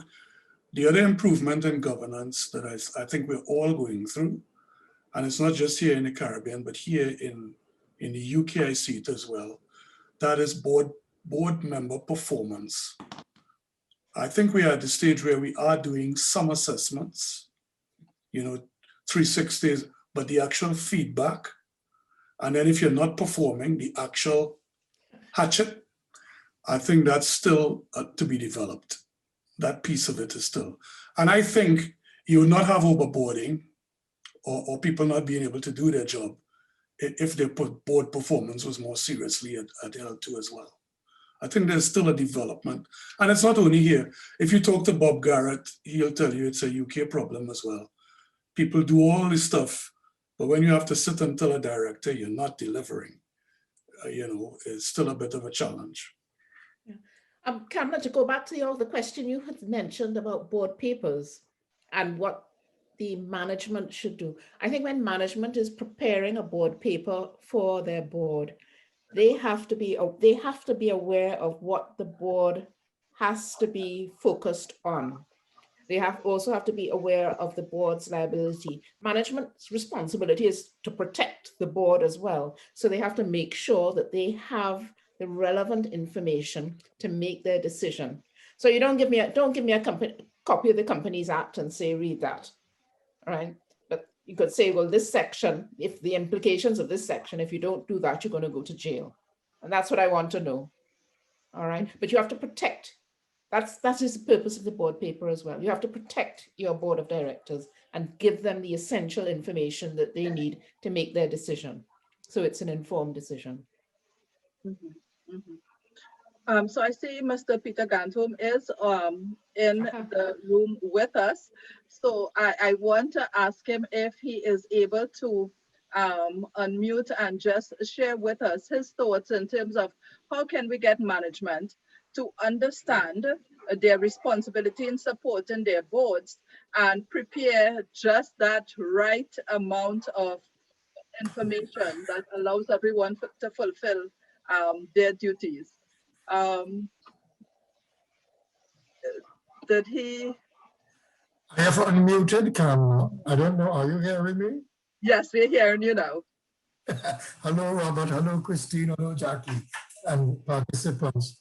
the other improvement in governance that I think we're all going through, and it's not just here in the Caribbean, but here in the UK, I see it as well, that is board member performance. I think we are at the stage where we are doing some assessments, 360s, but the actual feedback, and then if you're not performing, the actual hatchet, I think that's still to be developed. That piece of it is still. And I think you would not have overboarding or people not being able to do their job if their board performance was more seriously at L2 as well. I think there's still a development. And it's not only here. If you talk to Bob Garrett, he'll tell you it's a UK problem as well. People do all this stuff, but when you have to sit and tell a director you're not delivering, it's still a bit of a challenge. Yeah. Kamla, to go back to the question you had mentioned about board papers and what the management should do. I think when management is preparing a board paper for their board, they have to be aware of what the board has to be focused on. They also have to be aware of the board's liability. Management's responsibility is to protect the board as well. So they have to make sure that they have the relevant information to make their decision. So you don't give me a copy of the Companies Act and say, read that, right? But you could say, well, this section, if the implications of this section, if you don't do that, you're going to go to jail. And that's what I want to know. All right. But you have to protect. That is the purpose of the board paper as well. You have to protect your board of directors and give them the essential information that they need to make their decision. So it's an informed decision. Mm-hmm. Mm-hmm. So I see Mr. Peter Gantholm is in the room with us. So I want to ask him if he is able to unmute and just share with us his thoughts in terms of how can we get management to understand their responsibility in supporting their boards and prepare just that right amount of information that allows everyone to fulfill their duties. Did he? I have unmuted, Cam. I don't know, are you hearing me? Yes, we're hearing you now. Hello, Robert. Hello, Kristine. Hello, Jackie, and participants.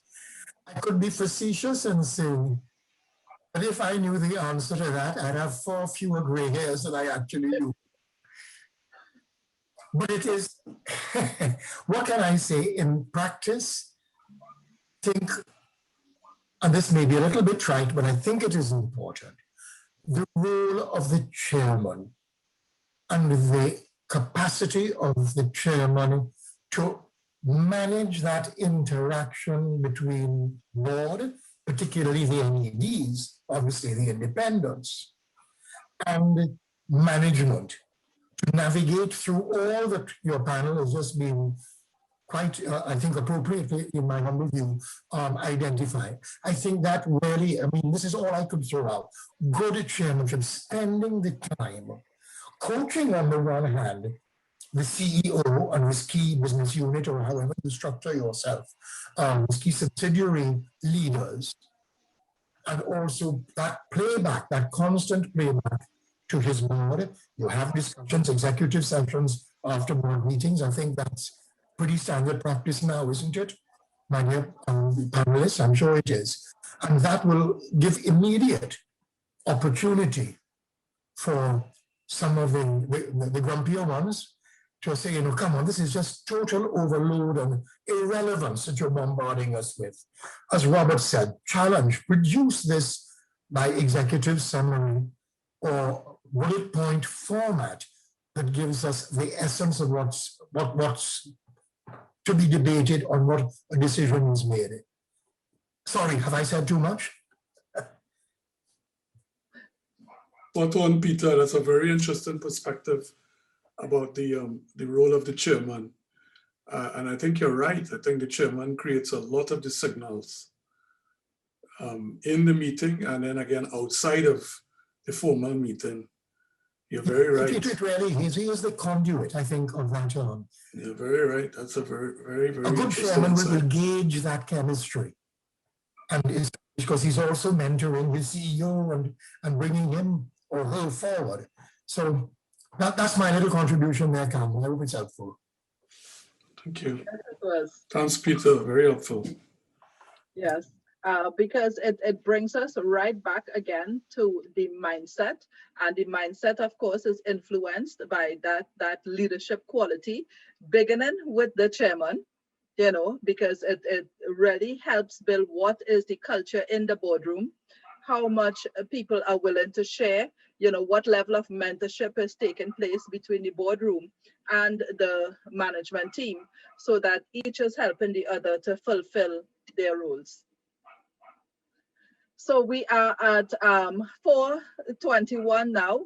I could be facetious and say, but if I knew the answer to that, I'd have far fewer gray hairs than I actually do. But it is, what can I say? In practice, think, and this may be a little bit trite, but I think it is important, the role of the chairman and the capacity of the chairman to manage that interaction between board, particularly the NEDs, obviously the independents, and management, to navigate through all that your panel has just been quite, I think appropriately, in my humble view, identified. I think that really, I mean, this is all I could throw out. Good chairmanship, spending the time, coaching on the one hand, the CEO and his key business unit, or however you structure yourself, his key subsidiary leaders, and also that playback, that constant playback to his board. You have discussions, executive sessions after board meetings. I think that's pretty standard practice now, isn't it? My dear panelists, I'm sure it is. And that will give immediate opportunity for some of the grumpier ones to say, you know, come on, this is just total overload and irrelevance that you're bombarding us with. As Robert said, challenge, produce this by executive summary or bullet point format that gives us the essence of what's to be debated on what a decision is made. Sorry, have I said too much? Spot on, Peter. That's a very interesting perspective about the role of the chairman. And I think you're right. I think the chairman creates a lot of the signals in the meeting and then again outside of the formal meeting. You're very right. It really is. He is the conduit, I think, of that. You're very right. That's a very a good chairman will gauge that chemistry. And it's because he's also mentoring his CEO and bringing him or her forward. So that's my little contribution there, Cam. I hope it's helpful. Thank you. Yes, it was. Thanks, Peter. Very helpful. Yes, because it brings us right back again to the mindset. And the mindset, of course, is influenced by that leadership quality, beginning with the chairman, you know, because it really helps build what is the culture in the boardroom, how much people are willing to share, you know, what level of mentorship is taking place between the boardroom and the management team, so that each is helping the other to fulfill their roles. So we are at 4:21 now,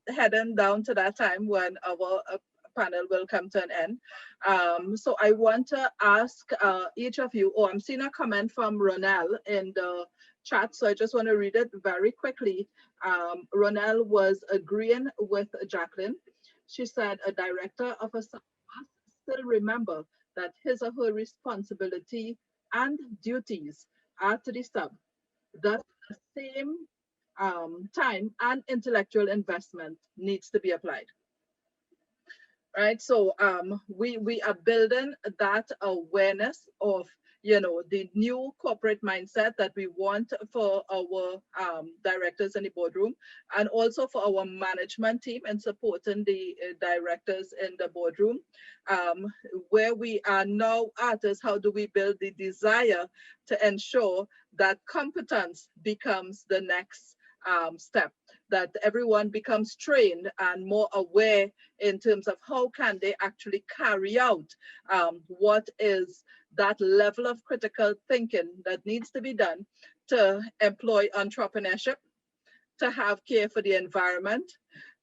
heading down to that time when our panel will come to an end. So I want to ask each of you, I'm seeing a comment from Ronelle in the chat, so I just want to read it very quickly. Ronelle was agreeing with Jacqueline. She said a director of a sub must still remember that his or her responsibility and duties are to the sub. Thus, the same time and intellectual investment needs to be applied. Right, so we are building that awareness of, you know, the new corporate mindset that we want for our directors in the boardroom, and also for our management team and supporting the directors in the boardroom. Where we are now at is how do we build the desire to ensure that competence becomes the next step, that everyone becomes trained and more aware in terms of how can they actually carry out what is that level of critical thinking that needs to be done to employ entrepreneurship, to have care for the environment,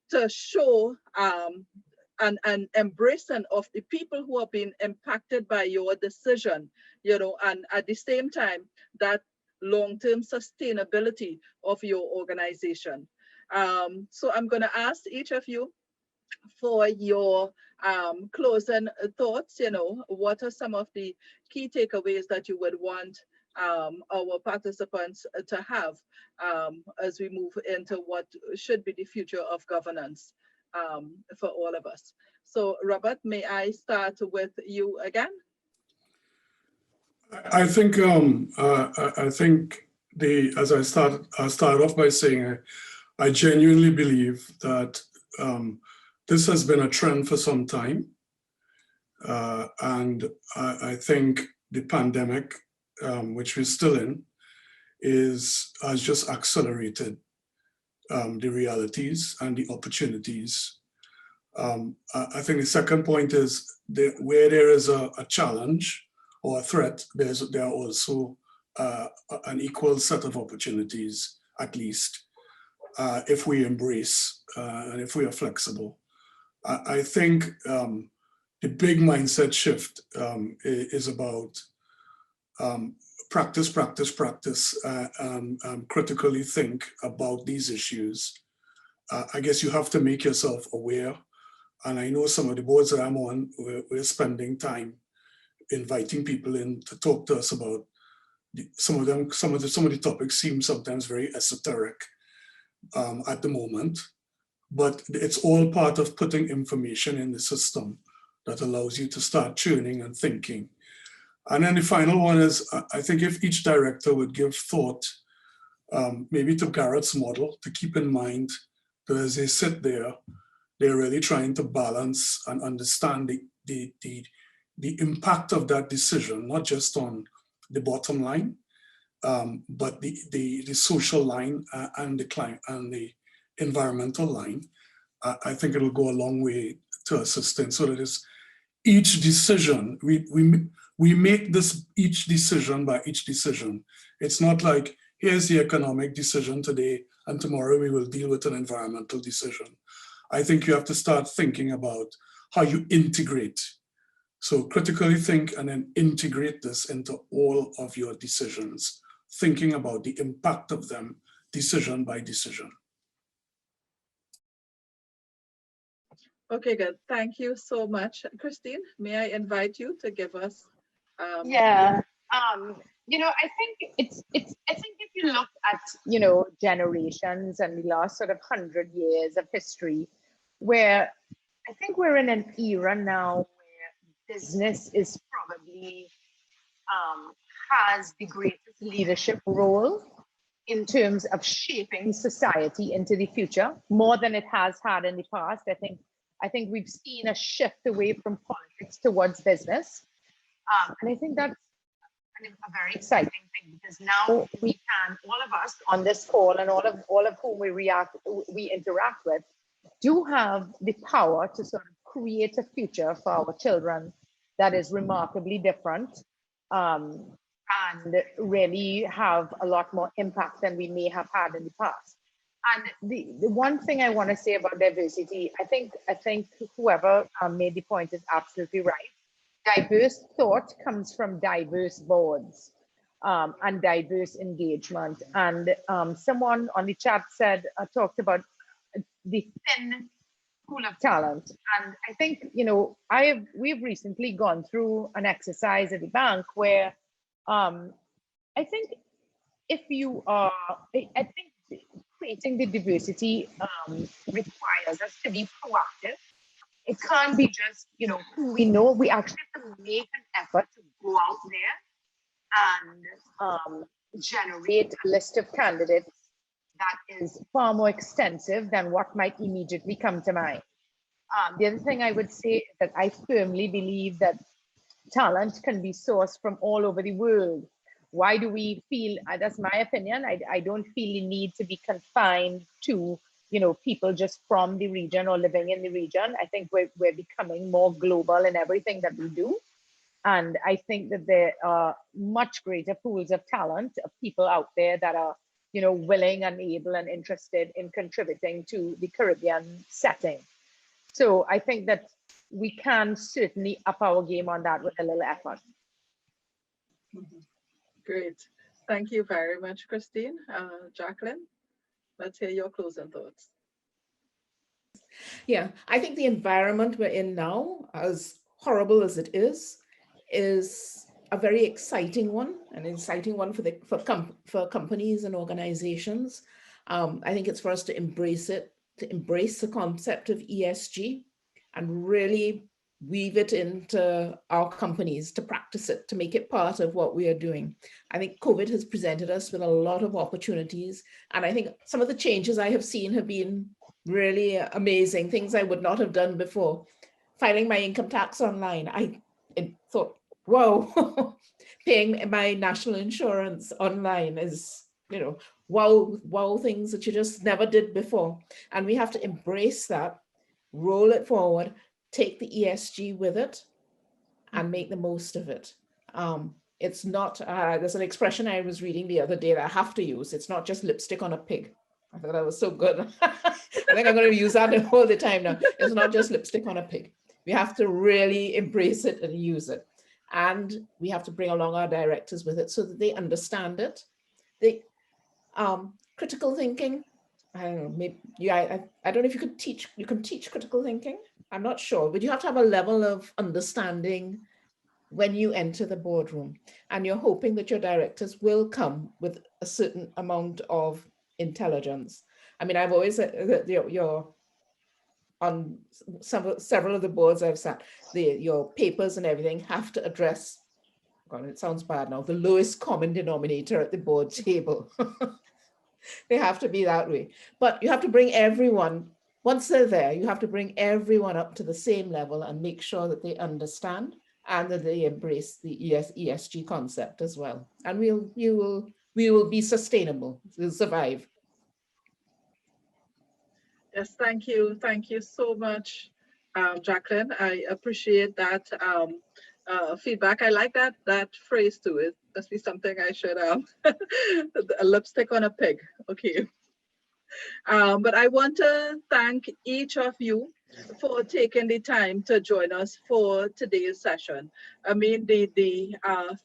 to show an embracing of the people who have been impacted by your decision, you know, and at the same time, that long-term sustainability of your organization. So I'm going to ask each of you for your closing thoughts. You know, what are some of the key takeaways that you would want our participants to have as we move into what should be the future of governance for all of us? So Robert, may I start with you again? I think as I start off by saying I genuinely believe that this has been a trend for some time, and I think the pandemic, which we're still in, has just accelerated the realities and the opportunities. I think the second point is where there is a challenge or a threat, there are also an equal set of opportunities, at least, if we embrace and if we are flexible. I think the big mindset shift is about practice, critically think about these issues. I guess you have to make yourself aware. And I know some of the boards that I'm on, we're spending time inviting people in to talk to us about some of the topics seem sometimes very esoteric at the moment, but it's all part of putting information in the system that allows you to start tuning and thinking. And then the final one is, I think if each director would give thought, maybe to Garrett's model, to keep in mind that as they sit there, they're really trying to balance and understand the impact of that decision, not just on the bottom line, but the social line and the client and the environmental line. I think it'll go a long way to assisting. So that is each decision, we make this each decision by each decision. It's not like here's the economic decision today and tomorrow we will deal with an environmental decision. I think you have to start thinking about how you integrate. So critically think and then integrate this into all of your decisions, thinking about the impact of them decision by decision. Okay, good. Thank you so much. Kristine, may I invite you to give us? Yeah. You know, I think I think if you look at, you know, generations and the last sort of 100 years of history, where I think we're in an era now where business is probably has the greatest leadership role in terms of shaping society into the future, more than it has had in the past. I think we've seen a shift away from politics towards business. And I think that's a very exciting thing, because now we can, all of us on this call and all of whom we interact with, do have the power to sort of create a future for our children that is remarkably different, and really have a lot more impact than we may have had in the past. And the one thing I want to say about diversity, I think whoever made the point is absolutely right. Diverse thought comes from diverse boards. and diverse engagement. And someone on the chat said, talked about the thin pool of talent. And I think, you know, we've recently gone through an exercise at the bank where I think if you are, I think creating the diversity requires us to be proactive. It can't be just, you know, who we know. We actually have to make an effort to go out there and generate a list of candidates that is far more extensive than what might immediately come to mind. The other thing I would say is that I firmly believe that talent can be sourced from all over the world. Why do we feel, that's my opinion, I don't feel the need to be confined to, you know, people just from the region or living in the region. I think we're becoming more global in everything that we do. And I think that there are much greater pools of talent, of people out there that are, you know, willing and able and interested in contributing to the Caribbean setting. So I think that we can certainly up our game on that with a little effort. Great. Thank you very much, Kristine. Jacqueline, let's hear your closing thoughts. Yeah, I think the environment we're in now, as horrible as it is a very exciting one, an exciting one for companies and organizations. I think it's for us to embrace it, to embrace the concept of ESG and really weave it into our companies, to practice it, to make it part of what we are doing. I think COVID has presented us with a lot of opportunities. And I think some of the changes I have seen have been really amazing, things I would not have done before. Filing my income tax online, I thought, whoa, paying my national insurance online is, you know, wow, things that you just never did before. And we have to embrace that, roll it forward, take the ESG with it and make the most of it. It's not, there's an expression I was reading the other day that I have to use. It's not just lipstick on a pig. I thought that was so good. I think I'm going to use that all the time now. It's not just lipstick on a pig. We have to really embrace it and use it. And we have to bring along our directors with it so that they understand it. They, critical thinking, I don't know, maybe, yeah, I don't know if you can teach critical thinking. I'm not sure, but you have to have a level of understanding when you enter the boardroom, and you're hoping that your directors will come with a certain amount of intelligence. I mean, I've always said you're on several of the boards I've sat, your papers and everything have to address, God, it sounds bad now, the lowest common denominator at the board table. They have to be that way. But you have to bring everyone, once they're there, you have to bring everyone up to the same level and make sure that they understand and that they embrace the ESG concept as well. And we will be sustainable, we'll survive. Yes, thank you. Thank you so much, Jacqueline. I appreciate that feedback. I like that phrase too. It must be something I should a lipstick on a pig. Okay. But I want to thank each of you for taking the time to join us for today's session. I mean, the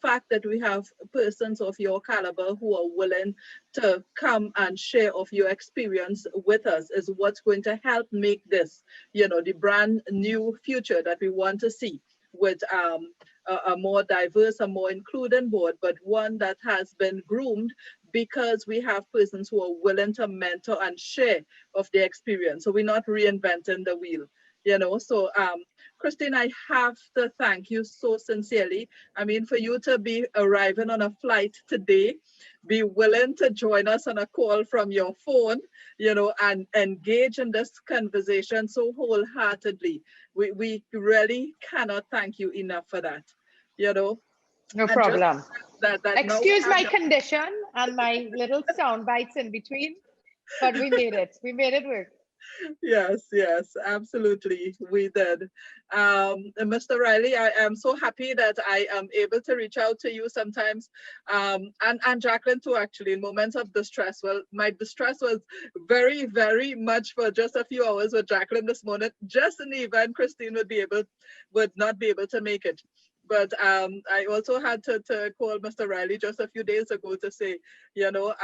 fact that we have persons of your caliber who are willing to come and share of your experience with us is what's going to help make this, you know, the brand new future that we want to see with a more diverse, a more including board, but one that has been groomed because we have persons who are willing to mentor and share of their experience. So we're not reinventing the wheel, you know. So Kristine, I have to thank you so sincerely. I mean, for you to be arriving on a flight today, be willing to join us on a call from your phone, you know, and engage in this conversation so wholeheartedly. We really cannot thank you enough for that, you know. No problem. Excuse my condition and my little sound bites in between, but we made it. We made it work. Yes, yes, absolutely. We did. Mr. Riley, I am so happy that I am able to reach out to you sometimes. And Jacqueline too, actually, in moments of distress. Well, my distress was very, very much for just a few hours with Jacqueline this morning, just in the event Kristine would not be able to make it. But I also had to call Mr. Riley just a few days ago to say, you know,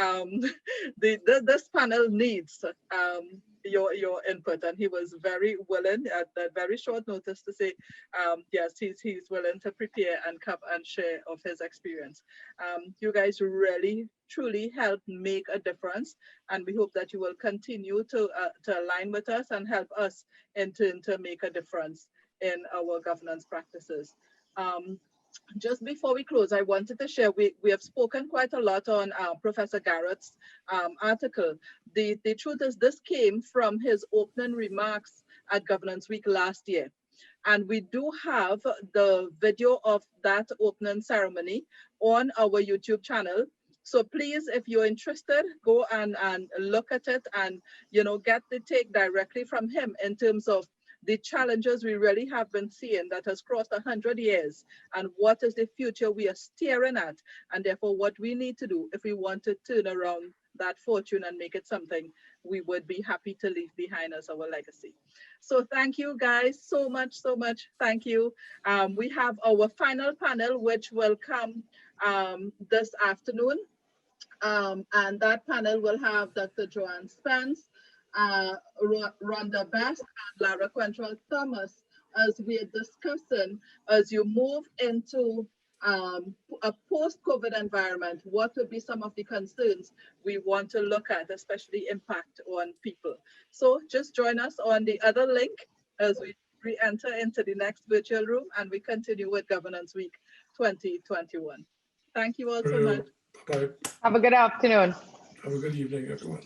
this panel needs your input, and he was very willing at a very short notice to say, yes, he's willing to prepare and come and share of his experience. You guys really, truly helped make a difference, and we hope that you will continue to align with us and help us in turn to make a difference in our governance practices. Just before we close, I wanted to share, we have spoken quite a lot on Professor Garrett's article. The truth is, this came from his opening remarks at Governance Week last year. And we do have the video of that opening ceremony on our YouTube channel. So please, if you're interested, go and look at it and, you know, get the take directly from him in terms of the challenges we really have been seeing that has crossed 100 years, and what is the future we are staring at, and therefore what we need to do if we want to turn around that fortune and make it something we would be happy to leave behind as our legacy. So thank you guys so much. Thank you. We have our final panel, which will come this afternoon. And that panel will have Dr. Joanne Spence, Rhonda Best, and Lara Quentrell Thomas, as we are discussing, as you move into a post-COVID environment, what would be some of the concerns we want to look at, especially impact on people. So just join us on the other link as we re-enter into the next virtual room, and we continue with Governance Week 2021. Thank you all so much. Bye. Have a good afternoon. Have a good evening, everyone.